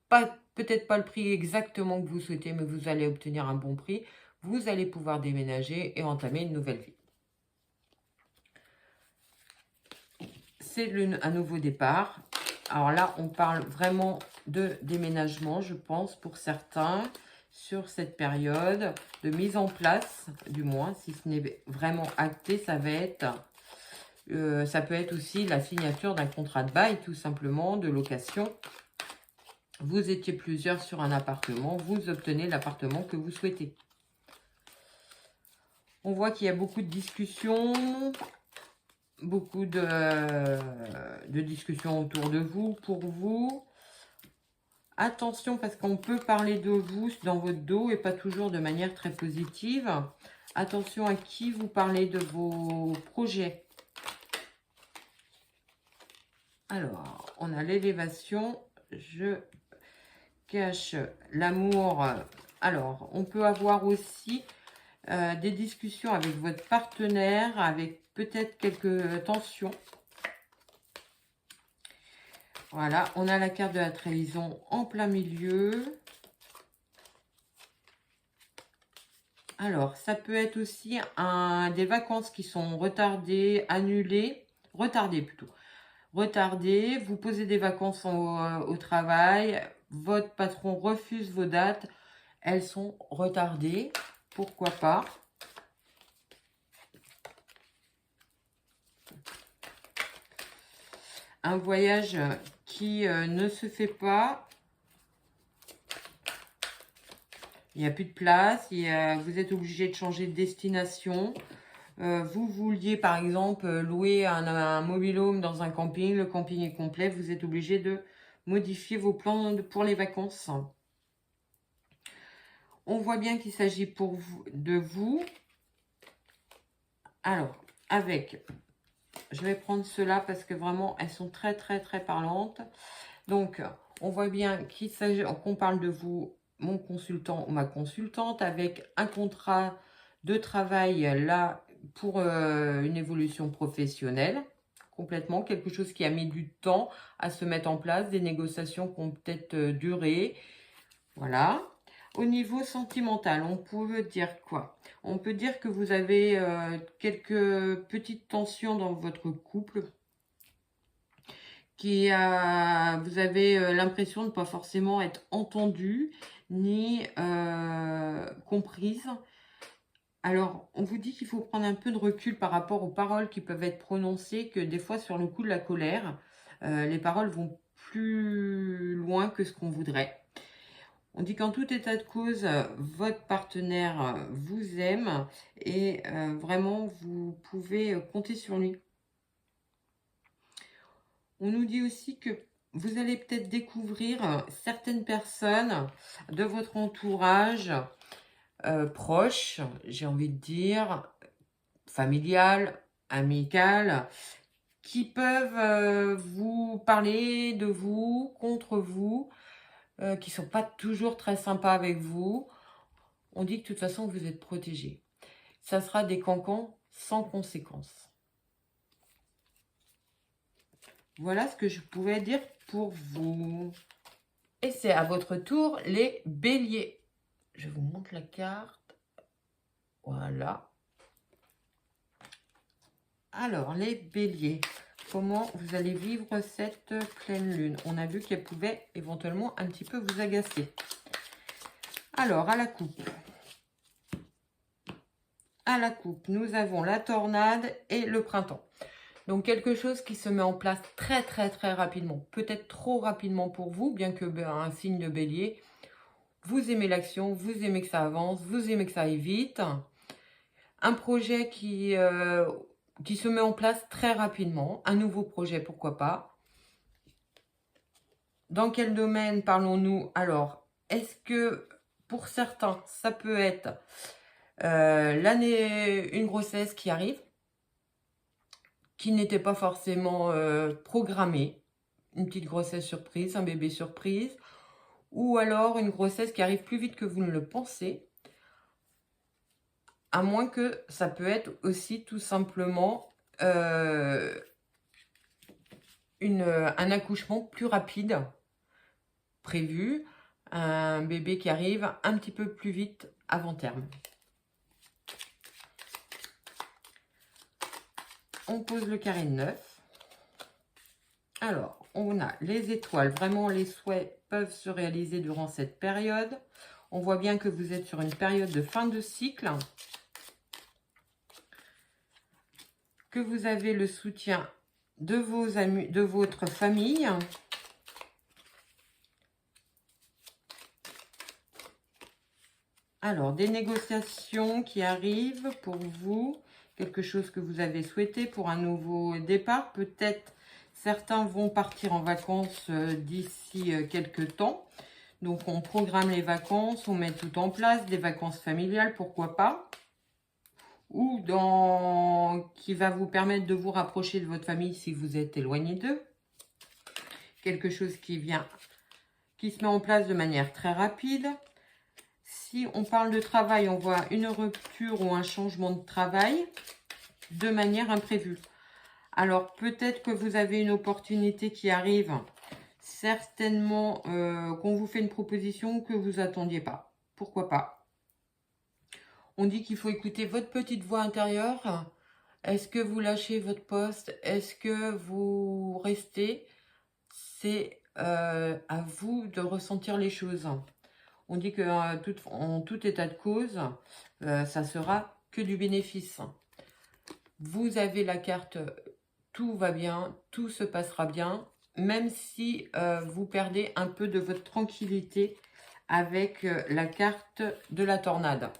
Peut-être pas le prix exactement que vous souhaitez, mais vous allez obtenir un bon prix. Vous allez pouvoir déménager et entamer une nouvelle vie. C'est un nouveau départ. Alors là, on parle vraiment de déménagement, je pense, pour certains, sur cette période de mise en place, du moins, si ce n'est vraiment acté, ça va être... ça peut être aussi la signature d'un contrat de bail, tout simplement, de location. Vous étiez plusieurs sur un appartement, vous obtenez l'appartement que vous souhaitez. On voit qu'il y a beaucoup de discussions, beaucoup de discussions autour de vous, pour vous. Attention, parce qu'on peut parler de vous dans votre dos et pas toujours de manière très positive. Attention à qui vous parlez de vos projets. Alors, on a l'élévation. Je cache l'amour. Alors, on peut avoir aussi des discussions avec votre partenaire, avec peut-être quelques tensions. Voilà, on a la carte de la trahison en plein milieu. Alors, ça peut être aussi des vacances qui sont retardées, annulées, retardées plutôt. Retardées, vous posez des vacances au travail, votre patron refuse vos dates, elles sont retardées, pourquoi pas. Un voyage qui ne se fait pas. Il n'y a plus de place. Vous êtes obligé de changer de destination. Vous vouliez par exemple louer un mobil-home dans un camping. Le camping est complet. Vous êtes obligé de modifier vos plans pour les vacances. On voit bien qu'il s'agit de vous. Alors, je vais prendre cela parce que vraiment, elles sont très, très, très parlantes. Donc, on voit bien qu'on parle de vous, mon consultant ou ma consultante, avec un contrat de travail là pour une évolution professionnelle. Complètement, quelque chose qui a mis du temps à se mettre en place, des négociations qui ont peut-être duré. Voilà. Au niveau sentimental, on peut dire quoi? On peut dire que vous avez quelques petites tensions dans votre couple, vous avez l'impression de ne pas forcément être entendu ni comprise. Alors, on vous dit qu'il faut prendre un peu de recul par rapport aux paroles qui peuvent être prononcées, que des fois, sur le coup de la colère, les paroles vont plus loin que ce qu'on voudrait. On dit qu'en tout état de cause, votre partenaire vous aime et vraiment, vous pouvez compter sur lui. On nous dit aussi que vous allez peut-être découvrir certaines personnes de votre entourage proche, j'ai envie de dire, familial, amical, qui peuvent vous parler de vous, contre vous, qui ne sont pas toujours très sympas avec vous. On dit que de toute façon, vous êtes protégé. Ça sera des cancans sans conséquence. Voilà ce que je pouvais dire pour vous. Et c'est à votre tour les béliers. Je vous montre la carte. Voilà. Alors, les béliers. Comment vous allez vivre cette pleine lune? On a vu qu'elle pouvait éventuellement un petit peu vous agacer. Alors, à la coupe. À la coupe, nous avons la tornade et le printemps. Donc, quelque chose qui se met en place très, très, très rapidement. Peut-être trop rapidement pour vous, bien que un signe de bélier. Vous aimez l'action, vous aimez que ça avance, vous aimez que ça aille vite. Un projet qui se met en place très rapidement. Un nouveau projet, pourquoi pas. Dans quel domaine parlons-nous? Alors, est-ce que pour certains, ça peut être une grossesse qui arrive, qui n'était pas forcément programmée, une petite grossesse surprise, un bébé surprise, ou alors une grossesse qui arrive plus vite que vous ne le pensez, à moins que ça peut être aussi tout simplement un accouchement plus rapide prévu, un bébé qui arrive un petit peu plus vite avant terme. On pose le carré de 9. Alors, on a les étoiles. Vraiment, les souhaits peuvent se réaliser durant cette période. On voit bien que vous êtes sur une période de fin de cycle. Que vous avez le soutien de vos amis, de votre famille. Alors, des négociations qui arrivent pour vous. Quelque chose que vous avez souhaité pour un nouveau départ. Peut-être certains vont partir en vacances d'ici quelques temps. Donc, on programme les vacances, on met tout en place, des vacances familiales, pourquoi pas. Ou qui va vous permettre de vous rapprocher de votre famille si vous êtes éloigné d'eux. Quelque chose qui se met en place de manière très rapide. Si on parle de travail, on voit une rupture ou un changement de travail de manière imprévue. Alors, peut-être que vous avez une opportunité qui arrive, certainement qu'on vous fait une proposition que vous attendiez pas. Pourquoi pas? On dit qu'il faut écouter votre petite voix intérieure. Est-ce que vous lâchez votre poste? Est-ce que vous restez? C'est à vous de ressentir les choses. On dit que en tout état de cause, ça sera que du bénéfice. Vous avez la carte, tout va bien, tout se passera bien, même si vous perdez un peu de votre tranquillité avec la carte de la tornade.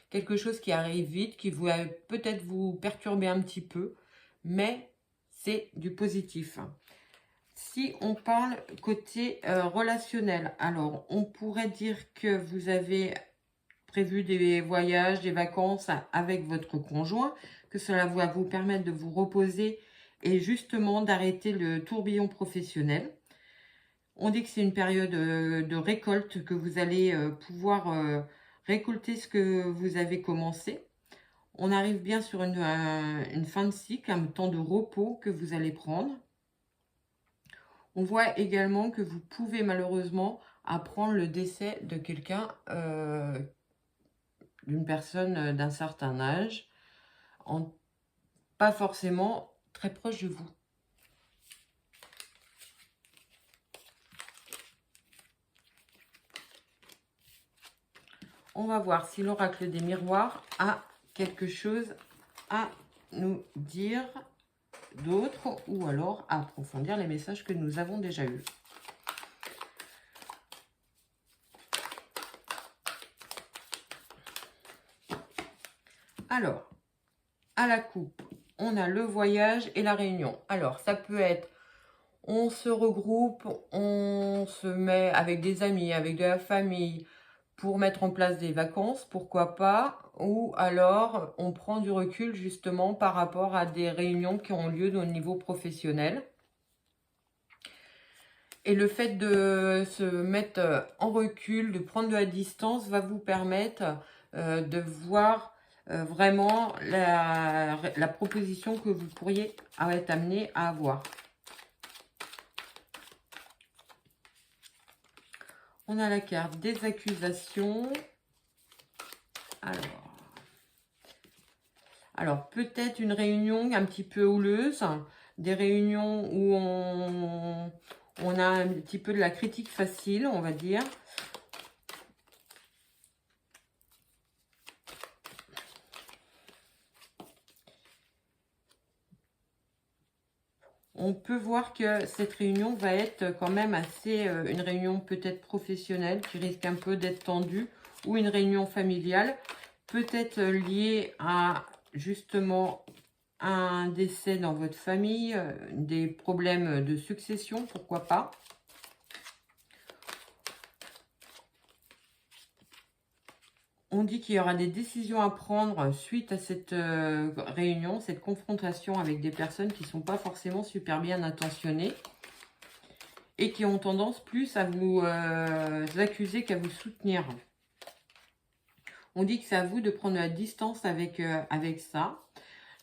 Quelque chose qui arrive vite, qui va peut-être vous perturber un petit peu, mais c'est du positif. Si on parle côté relationnel, alors on pourrait dire que vous avez prévu des voyages, des vacances avec votre conjoint, que cela va vous permettre de vous reposer et justement d'arrêter le tourbillon professionnel. On dit que c'est une période de récolte, que vous allez pouvoir récolter ce que vous avez commencé. On arrive bien sur une fin de cycle, un temps de repos que vous allez prendre. On voit également que vous pouvez malheureusement apprendre le décès de quelqu'un, d'une personne d'un certain âge, pas forcément très proche de vous. On va voir si l'oracle des miroirs a quelque chose à nous dire d'autre ou alors à approfondir les messages que nous avons déjà eus. Alors, à la coupe, on a le voyage et la réunion. Alors, ça peut être, on se regroupe, on se met avec des amis, avec de la famille, pour mettre en place des vacances, pourquoi pas, ou alors on prend du recul justement par rapport à des réunions qui ont lieu au niveau professionnel. Et le fait de se mettre en recul, de prendre de la distance, va vous permettre de voir vraiment la proposition que vous pourriez être amené à avoir. On a la carte des accusations. Alors peut-être une réunion un petit peu houleuse, des réunions où on a un petit peu de la critique facile, on va dire. On peut voir que cette réunion va être quand même assez, une réunion peut-être professionnelle qui risque un peu d'être tendue, ou une réunion familiale, peut-être liée à justement un décès dans votre famille, des problèmes de succession, pourquoi pas. On dit qu'il y aura des décisions à prendre suite à cette réunion, cette confrontation avec des personnes qui ne sont pas forcément super bien intentionnées et qui ont tendance plus à vous accuser qu'à vous soutenir. On dit que c'est à vous de prendre la distance avec ça,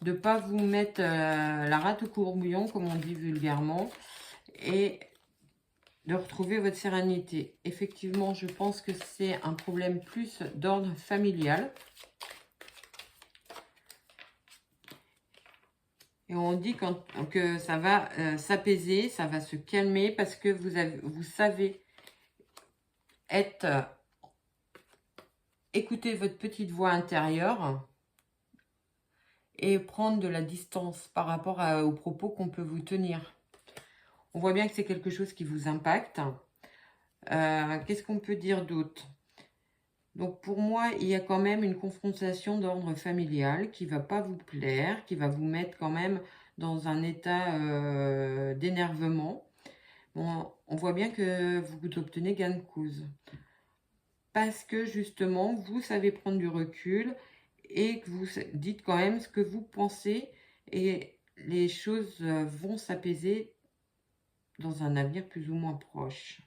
de ne pas vous mettre la rate au courbouillon, comme on dit vulgairement, et de retrouver votre sérénité. Effectivement, je pense que c'est un problème plus d'ordre familial. Et on dit que ça va s'apaiser, ça va se calmer parce que vous savez écouter votre petite voix intérieure et prendre de la distance par rapport aux propos qu'on peut vous tenir. On voit bien que c'est quelque chose qui vous impacte. Qu'est-ce qu'on peut dire d'autre? Donc pour moi, il y a quand même une confrontation d'ordre familial qui ne va pas vous plaire, qui va vous mettre quand même dans un état d'énervement. Bon, on voit bien que vous obtenez gain de cause. Parce que justement, vous savez prendre du recul et que vous dites quand même ce que vous pensez et les choses vont s'apaiser dans un avenir plus ou moins proche.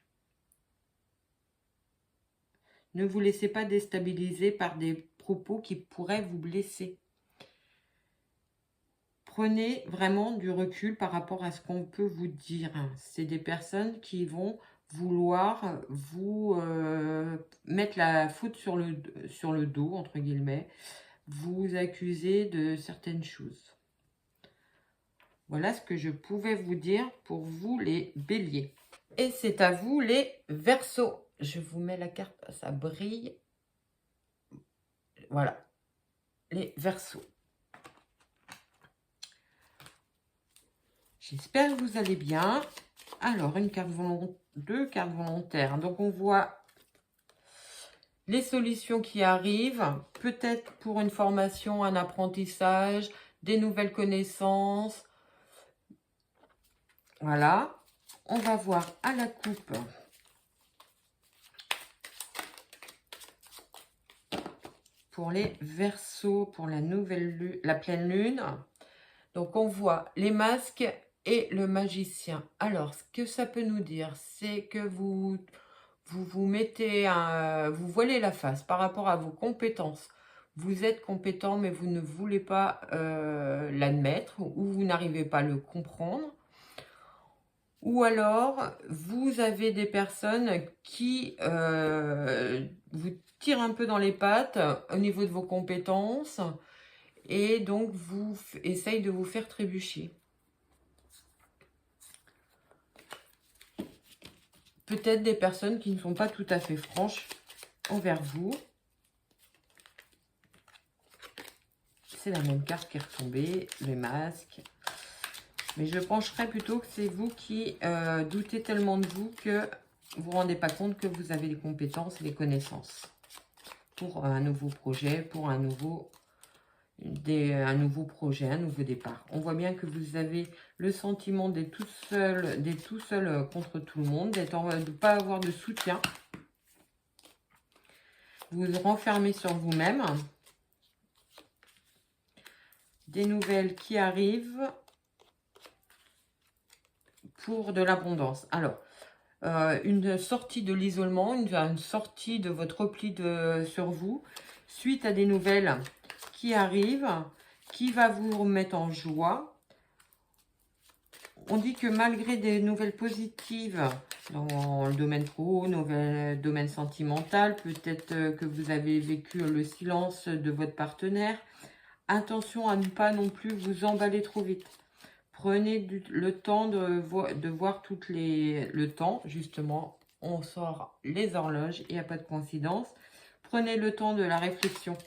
Ne vous laissez pas déstabiliser par des propos qui pourraient vous blesser. Prenez vraiment du recul par rapport à ce qu'on peut vous dire. C'est des personnes qui vont vouloir vous mettre la faute sur le dos, entre guillemets, vous accuser de certaines choses. Voilà ce que je pouvais vous dire pour vous les béliers. Et c'est à vous les verseaux. Je vous mets la carte, ça brille. Voilà, les verseaux. J'espère que vous allez bien. Alors, deux cartes volontaires. Donc, on voit les solutions qui arrivent. Peut-être pour une formation, un apprentissage, des nouvelles connaissances. Voilà. On va voir à la coupe. Pour les Verseaux, pour la pleine lune. Donc, on voit les masques et le magicien. Alors, ce que ça peut nous dire, c'est que vous mettez vous voilez la face par rapport à vos compétences. Vous êtes compétent, mais vous ne voulez pas l'admettre ou vous n'arrivez pas à le comprendre. Ou alors, vous avez des personnes qui vous tirent un peu dans les pattes au niveau de vos compétences et donc vous essayent de vous faire trébucher. Peut-être des personnes qui ne sont pas tout à fait franches envers vous. C'est la même carte qui est retombée, le masque. Mais je pencherais plutôt que c'est vous qui doutez tellement de vous que vous ne vous rendez pas compte que vous avez les compétences et les connaissances pour un nouveau projet, pour un nouveau projet, un nouveau départ. On voit bien que vous avez le sentiment d'être tout seul contre tout le monde, de ne pas avoir de soutien. Vous vous renfermez sur vous-même. Des nouvelles qui arrivent pour de l'abondance. Alors, une sortie de l'isolement, une sortie de votre repli sur vous, suite à des nouvelles qui arrivent, qui va vous remettre en joie. On dit que malgré des nouvelles positives, dans le domaine pro, domaine sentimental. Peut-être que vous avez vécu le silence de votre partenaire. Attention à ne pas non plus vous emballer trop vite. Prenez le temps de voir le temps, justement. On sort les horloges, il n'y a pas de coïncidence. Prenez le temps de la réflexion.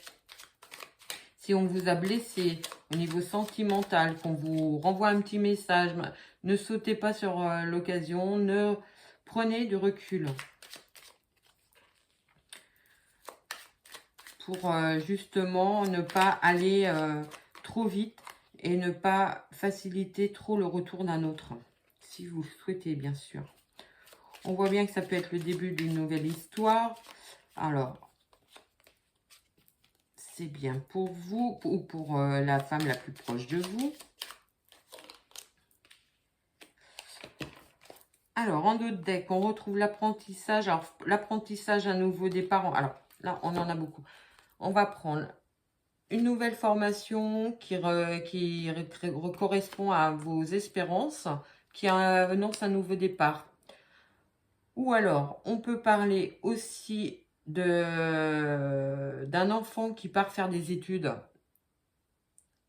Si on vous a blessé au niveau sentimental, qu'on vous renvoie un petit message, ne sautez pas sur l'occasion, prenez du recul. Pour justement ne pas aller trop vite et ne pas faciliter trop le retour d'un autre, si vous le souhaitez bien sûr. On voit bien que ça peut être le début d'une nouvelle histoire. Alors, c'est bien pour vous ou pour la femme la plus proche de vous. Alors, en d'autres decks, on retrouve l'apprentissage. Alors, l'apprentissage à nouveau des parents. Alors, là, on en a beaucoup. On va prendre une nouvelle formation qui correspond à vos espérances, qui annonce un nouveau départ. Ou alors, on peut parler aussi d'un enfant qui part faire des études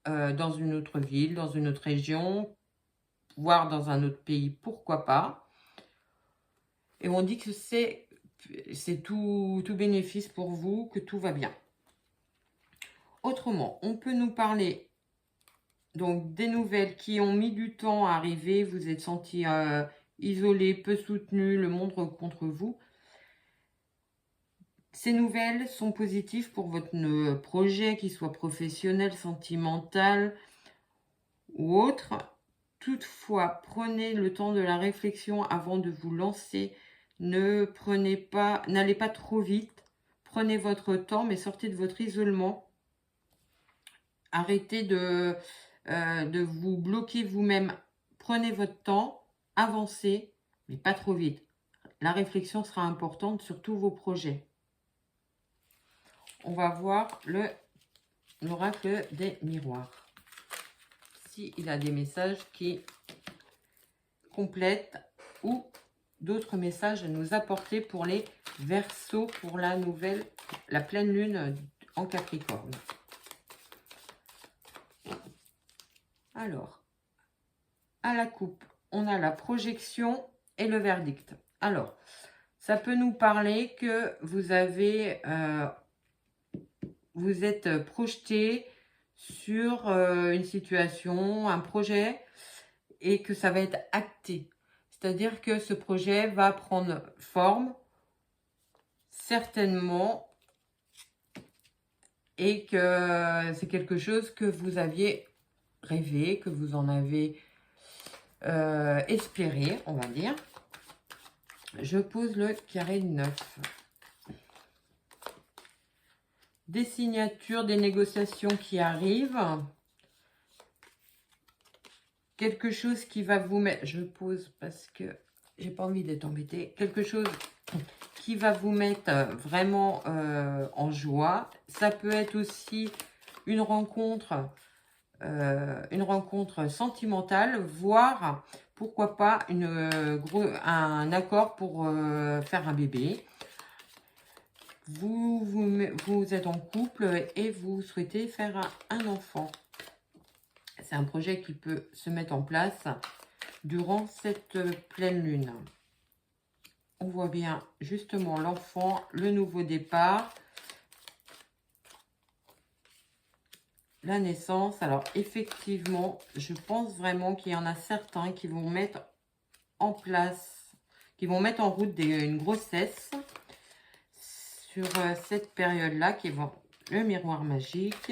dans une autre ville, dans une autre région, voire dans un autre pays, pourquoi pas. Et on dit que c'est tout bénéfice pour vous, que tout va bien. Autrement, on peut nous parler donc des nouvelles qui ont mis du temps à arriver, vous êtes senti isolé, peu soutenu, le monde contre vous. Ces nouvelles sont positives pour votre projet, qu'il soit professionnel, sentimental ou autre. Toutefois, prenez le temps de la réflexion avant de vous lancer. N'allez pas trop vite. Prenez votre temps, mais sortez de votre isolement. Arrêtez de vous bloquer vous-même. Prenez votre temps, avancez, mais pas trop vite. La réflexion sera importante sur tous vos projets. On va voir l'oracle des miroirs. S'il a des messages qui complètent ou d'autres messages à nous apporter pour les Verseaux pour la pleine lune en Capricorne. Alors, à la coupe, on a la projection et le verdict. Alors, ça peut nous parler que vous êtes projeté sur une situation, un projet, et que ça va être acté. C'est-à-dire que ce projet va prendre forme, certainement, et que c'est quelque chose que vous aviez rêvé, que vous en avez espéré, on va dire. Je pose le carré de 9. Des signatures, des négociations qui arrivent. Quelque chose qui va vous mettre... Je pose parce que j'ai pas envie d'être embêtée. Quelque chose qui va vous mettre vraiment en joie. Ça peut être aussi une rencontre sentimentale, voire, pourquoi pas, un accord pour faire un bébé. Vous êtes en couple et vous souhaitez faire un enfant. C'est un projet qui peut se mettre en place durant cette pleine lune. On voit bien justement l'enfant, le nouveau départ, la naissance. Alors effectivement, je pense vraiment qu'il y en a certains qui vont mettre en place, qui vont mettre en route une grossesse sur cette période-là, qui est le miroir magique.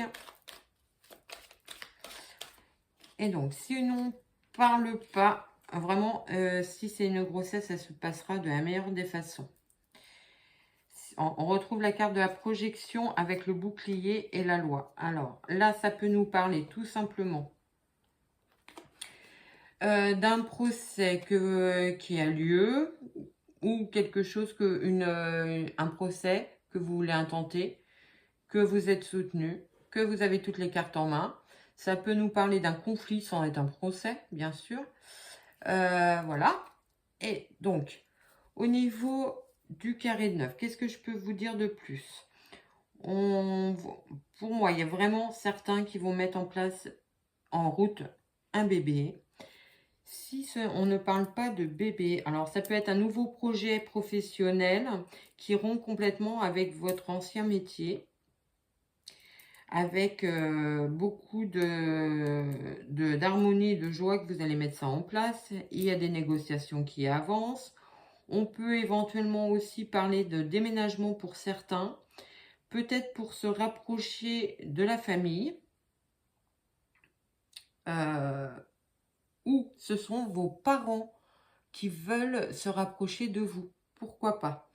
Et donc, si on ne parle pas, vraiment, si c'est une grossesse, ça se passera de la meilleure des façons. On retrouve la carte de la projection avec le bouclier et la loi. Alors, là, ça peut nous parler tout simplement d'un procès qui a lieu ou quelque chose, un procès que vous voulez intenter, que vous êtes soutenu, que vous avez toutes les cartes en main. Ça peut nous parler d'un conflit sans être un procès, bien sûr. Voilà. Et donc, Au niveau du carré de 9, qu'est-ce que je peux vous dire de plus? Pour moi, il y a vraiment certains qui vont mettre en route un bébé. Si on ne parle pas de bébé, alors ça peut être un nouveau projet professionnel qui rompt complètement avec votre ancien métier, avec beaucoup d'harmonie et de joie que vous allez mettre ça en place. Il y a des négociations qui avancent. On peut éventuellement aussi parler de déménagement pour certains, peut-être pour se rapprocher de la famille, ou ce sont vos parents qui veulent se rapprocher de vous. Pourquoi pas?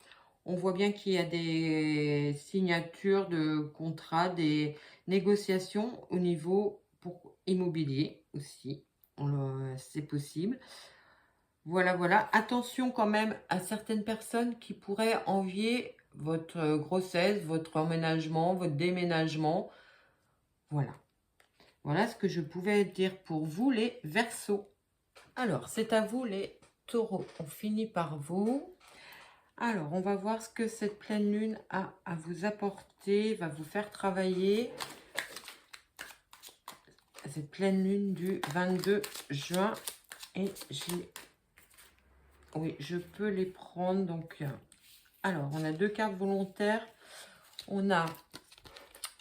On voit bien qu'il y a des signatures de contrats, des négociations au niveau pour immobilier aussi. C'est possible. Voilà, voilà. Attention quand même à certaines personnes qui pourraient envier votre grossesse, votre emménagement, votre déménagement. Voilà. Voilà ce que je pouvais dire pour vous, les Verseaux. Alors, c'est à vous, les Taureaux. On finit par vous. Alors, on va voir ce que cette pleine lune a à vous apporter, va vous faire travailler. Cette pleine lune du 22 juin. Et oui, je peux les prendre. Donc, alors, on a 2 cartes volontaires. On a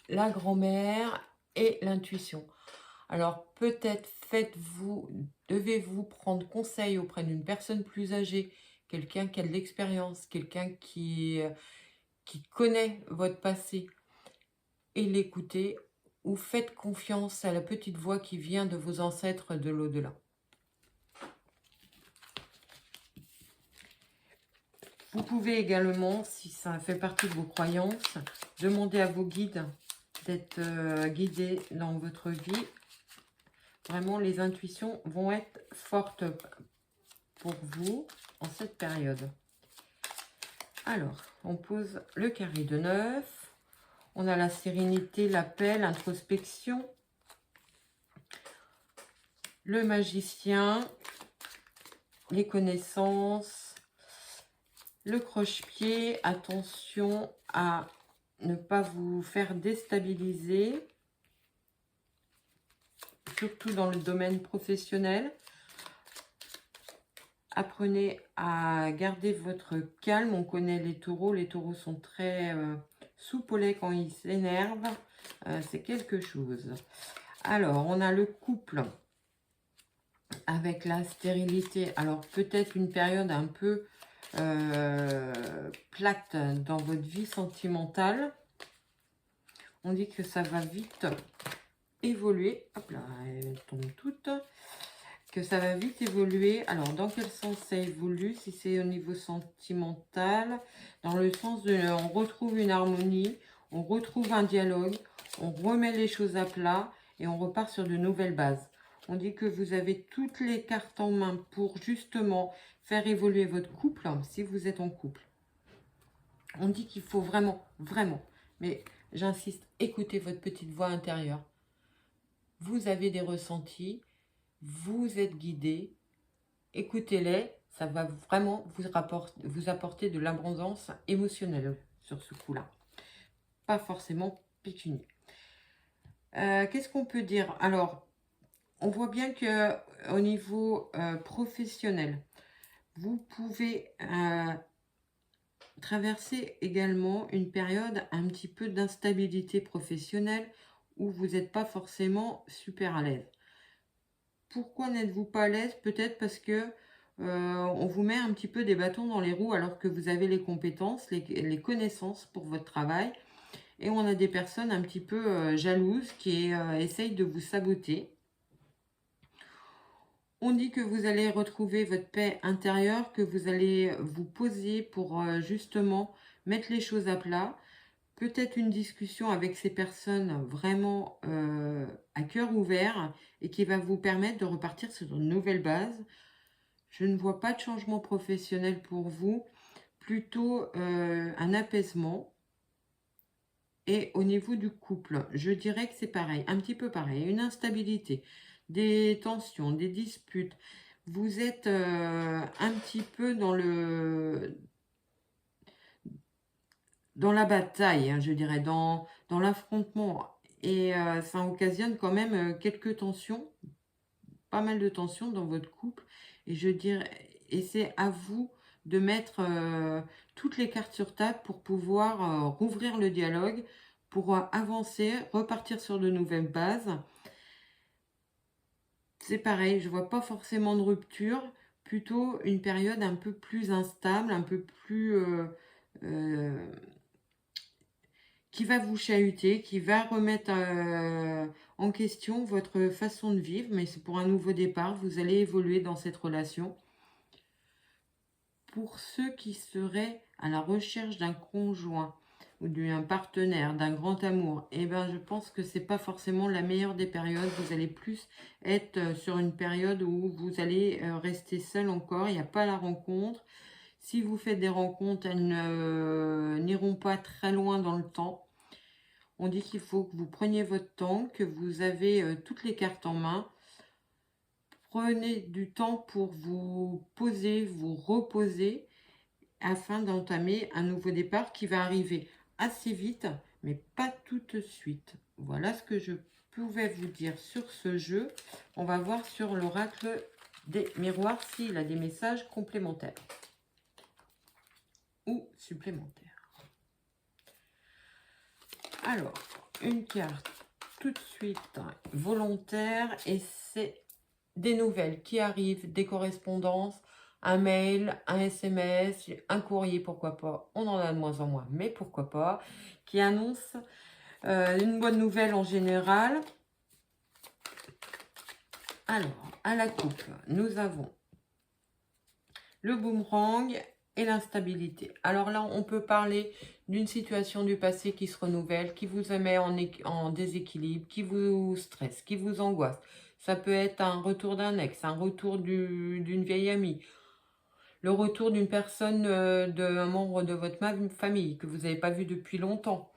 la grand-mère et l'intuition. Alors, peut-être devez-vous prendre conseil auprès d'une personne plus âgée, quelqu'un qui a de l'expérience, quelqu'un qui connaît votre passé, et l'écouter, ou faites confiance à la petite voix qui vient de vos ancêtres de l'au-delà. Vous pouvez également, si ça fait partie de vos croyances, demander à vos guides d'être guidés dans votre vie. Vraiment, les intuitions vont être fortes pour vous en cette période. Alors, on pose le carré de 9. On a la sérénité, la paix, l'introspection. Le magicien, les connaissances, le croche-pied. Attention à ne pas vous faire déstabiliser, surtout dans le domaine professionnel. Apprenez à garder votre calme. On connaît les taureaux. Les taureaux sont très soupolés quand ils s'énervent. C'est quelque chose. Alors, on a le couple avec la stérilité. Alors, peut-être une période un peu plate dans votre vie sentimentale. On dit que ça va vite évoluer. Hop là, elle tombe toute. Que ça va vite évoluer. Alors, dans quel sens ça évolue? Si c'est au niveau sentimental, dans le sens de on retrouve une harmonie, on retrouve un dialogue, on remet les choses à plat et on repart sur de nouvelles bases. On dit que vous avez toutes les cartes en main pour justement faire évoluer votre couple, si vous êtes en couple. On dit qu'il faut vraiment, vraiment, mais j'insiste, écoutez votre petite voix intérieure. Vous avez des ressentis, vous êtes guidé, écoutez-les, ça va vraiment vous apporter de l'abondance émotionnelle sur ce coup-là. Pas forcément pécunier. Qu'est-ce qu'on peut dire? Alors, on voit bien que au niveau professionnel, vous pouvez traverser également une période un petit peu d'instabilité professionnelle où vous n'êtes pas forcément super à l'aise. Pourquoi n'êtes-vous pas à l'aise? Peut-être parce que on vous met un petit peu des bâtons dans les roues alors que vous avez les compétences, les connaissances pour votre travail. Et on a des personnes un petit peu jalouses qui essayent de vous saboter. On dit que vous allez retrouver votre paix intérieure, que vous allez vous poser pour justement mettre les choses à plat. Peut-être une discussion avec ces personnes vraiment à cœur ouvert et qui va vous permettre de repartir sur une nouvelle base. Je ne vois pas de changement professionnel pour vous, plutôt un apaisement. Et au niveau du couple, je dirais que c'est pareil, un petit peu pareil, une instabilité, des tensions, des disputes. vous êtes un petit peu dans la bataille, hein, je dirais, dans l'affrontement. Et ça occasionne quand même quelques tensions, pas mal de tensions dans votre couple. Et je dirais, et c'est à vous de mettre toutes les cartes sur table pour pouvoir rouvrir le dialogue, pour avancer, repartir sur de nouvelles bases. C'est pareil, je vois pas forcément de rupture, plutôt une période un peu plus instable, un peu plus euh, qui va vous chahuter, qui va remettre en question votre façon de vivre, mais c'est pour un nouveau départ, vous allez évoluer dans cette relation. Pour ceux qui seraient à la recherche d'un conjoint ou d'un partenaire, d'un grand amour, eh ben, je pense que c'est pas forcément la meilleure des périodes. Vous allez plus être sur une période où vous allez rester seul encore, il n'y a pas la rencontre. Si vous faites des rencontres, elles n'iront pas très loin dans le temps. On dit qu'il faut que vous preniez votre temps, que vous avez toutes les cartes en main. Prenez du temps pour vous poser, vous reposer, afin d'entamer un nouveau départ qui va arriver assez vite, mais pas tout de suite. Voilà ce que je pouvais vous dire sur ce jeu. On va voir sur l'oracle des miroirs s'il a des messages complémentaires ou supplémentaires. Alors, une carte tout de suite volontaire, et c'est des nouvelles qui arrivent, des correspondances, un mail, un SMS, un courrier, pourquoi pas, on en a de moins en moins, mais pourquoi pas, qui annonce une bonne nouvelle en général. Alors, à la coupe, nous avons le boomerang et l'instabilité. Alors là, on peut parler d'une situation du passé qui se renouvelle, qui vous met en déséquilibre, qui vous stresse, qui vous angoisse. Ça peut être un retour d'un ex, un retour d'une vieille amie, le retour d'une personne, d'un membre de votre famille que vous n'avez pas vu depuis longtemps,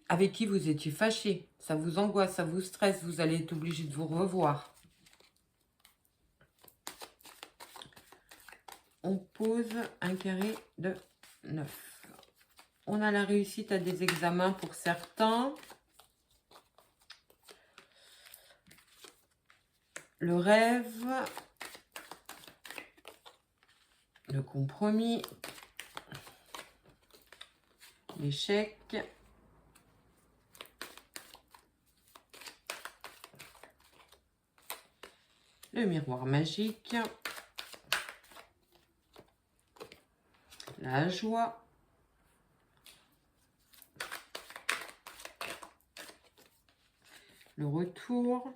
avec qui vous étiez fâché. Ça vous angoisse, ça vous stresse, vous allez être obligé de vous revoir. On pose un carré de 9. On a la réussite à des examens pour certains. Le rêve. Le compromis. L'échec. Le miroir magique. La joie. Le retour.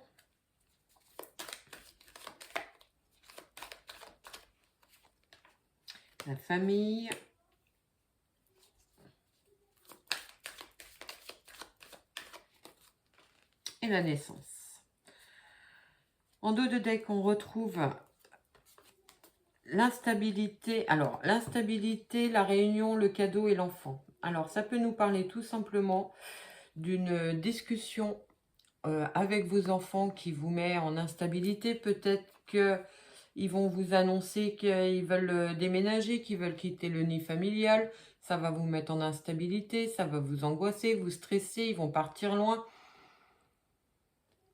La famille. Et la naissance. En dos de deck, on retrouve l'instabilité. Alors, l'instabilité, la réunion, le cadeau et l'enfant. Alors, ça peut nous parler tout simplement d'une discussion avec vos enfants qui vous met en instabilité. Peut-être qu'ils vont vous annoncer qu'ils veulent déménager, qu'ils veulent quitter le nid familial. Ça va vous mettre en instabilité, ça va vous angoisser, vous stresser, ils vont partir loin.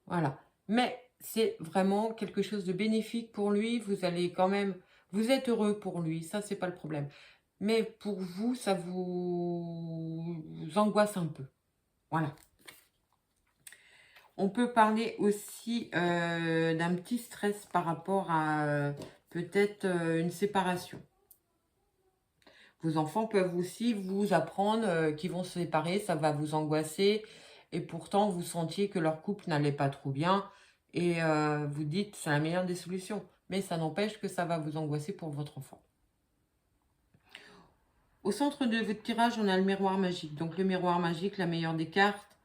Voilà. Mais c'est vraiment quelque chose de bénéfique pour lui. Vous allez quand même... Vous êtes heureux pour lui, ça c'est pas le problème. Mais pour vous, ça vous angoisse un peu. Voilà. On peut parler aussi d'un petit stress par rapport à peut-être une séparation. Vos enfants peuvent aussi vous apprendre qu'ils vont se séparer, ça va vous angoisser. Et pourtant, vous sentiez que leur couple n'allait pas trop bien. Et vous dites, c'est la meilleure des solutions. Mais ça n'empêche que ça va vous angoisser pour votre enfant. Au centre de votre tirage, on a le miroir magique. Donc le miroir magique, la meilleure des cartes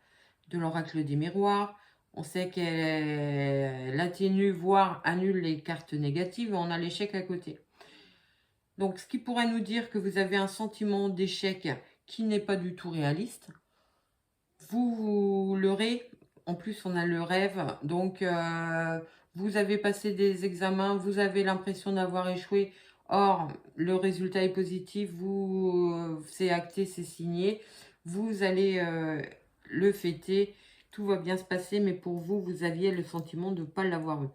de l'oracle des miroirs. On sait qu'elle atténue, voire annule les cartes négatives. On a l'échec à côté. Donc, ce qui pourrait nous dire que vous avez un sentiment d'échec qui n'est pas du tout réaliste. Vous l'aurez en plus, on a le rêve. Donc, vous avez passé des examens, vous avez l'impression d'avoir échoué. Or, le résultat est positif, c'est acté, c'est signé. Vous allez le fêter, tout va bien se passer, mais pour vous, vous aviez le sentiment de ne pas l'avoir eu.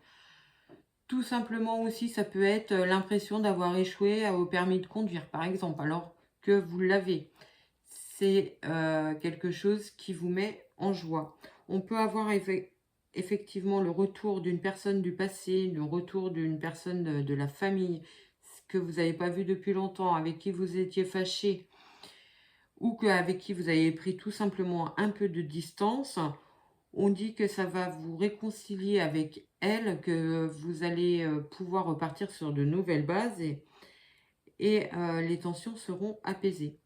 Tout simplement aussi, ça peut être l'impression d'avoir échoué au permis de conduire, par exemple, alors que vous l'avez. C'est quelque chose qui vous met en joie. On peut avoir effectivement le retour d'une personne du passé, le retour d'une personne de la famille que vous n'avez pas vu depuis longtemps, avec qui vous étiez fâché, ou avec qui vous avez pris tout simplement un peu de distance. On dit que ça va vous réconcilier avec elle, que vous allez pouvoir repartir sur de nouvelles bases et les tensions seront apaisées.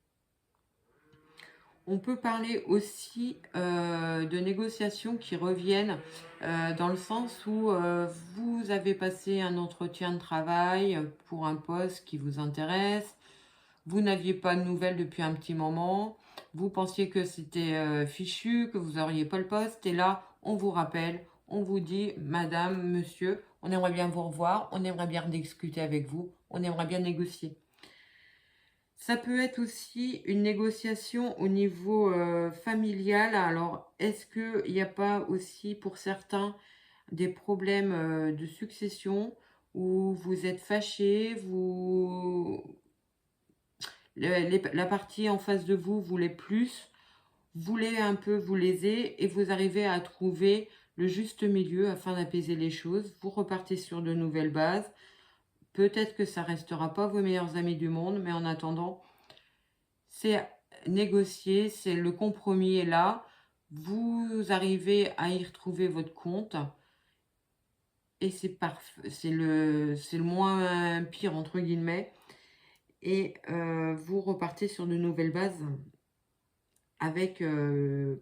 On peut parler aussi de négociations qui reviennent dans le sens où vous avez passé un entretien de travail pour un poste qui vous intéresse, vous n'aviez pas de nouvelles depuis un petit moment, vous pensiez que c'était fichu, que vous n'auriez pas le poste, et là, on vous rappelle, on vous dit, madame, monsieur, on aimerait bien vous revoir, on aimerait bien discuter avec vous, on aimerait bien négocier. Ça peut être aussi une négociation au niveau familial. Alors, est-ce qu'il n'y a pas aussi pour certains des problèmes de succession où vous êtes fâchés, la partie en face de vous voulait plus, voulait un peu vous léser et vous arrivez à trouver le juste milieu afin d'apaiser les choses. Vous repartez sur de nouvelles bases. Peut-être que ça restera pas vos meilleurs amis du monde, mais en attendant, c'est négocier, c'est le compromis est là. Vous arrivez à y retrouver votre compte et c'est parfait, c'est le moins pire entre guillemets. Et vous repartez sur de nouvelles bases avec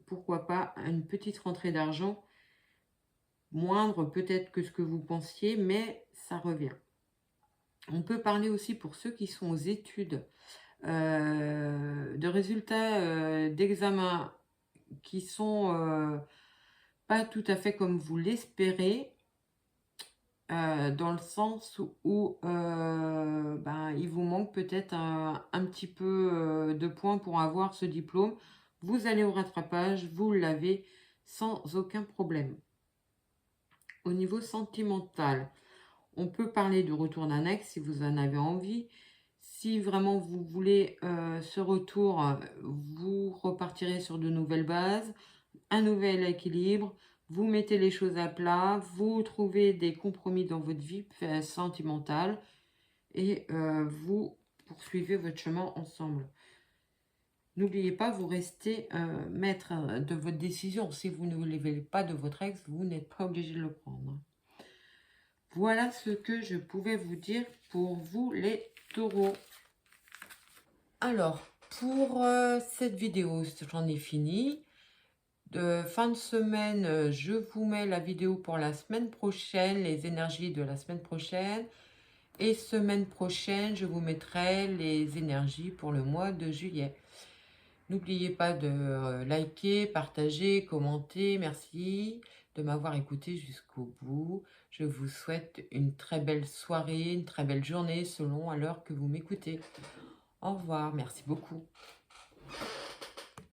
pourquoi pas une petite rentrée d'argent, moindre peut-être que ce que vous pensiez, mais ça revient. On peut parler aussi pour ceux qui sont aux études de résultats d'examen qui sont pas tout à fait comme vous l'espérez, dans le sens où il vous manque peut-être un petit peu de points pour avoir ce diplôme. Vous allez au rattrapage, vous l'avez sans aucun problème. Au niveau sentimental, on peut parler du retour d'un ex si vous en avez envie. Si vraiment vous voulez ce retour, vous repartirez sur de nouvelles bases, un nouvel équilibre, vous mettez les choses à plat, vous trouvez des compromis dans votre vie sentimentale et vous poursuivez votre chemin ensemble. N'oubliez pas, vous restez maître de votre décision. Si vous ne voulez pas de votre ex, vous n'êtes pas obligé de le prendre. Voilà ce que je pouvais vous dire pour vous les taureaux. Alors, pour cette vidéo, j'en ai fini. De fin de semaine, je vous mets la vidéo pour la semaine prochaine, les énergies de la semaine prochaine. Et semaine prochaine, je vous mettrai les énergies pour le mois de juillet. N'oubliez pas de liker, partager, commenter. Merci de m'avoir écouté jusqu'au bout. Je vous souhaite une très belle soirée, une très belle journée selon à l'heure que vous m'écoutez. Au revoir, merci beaucoup.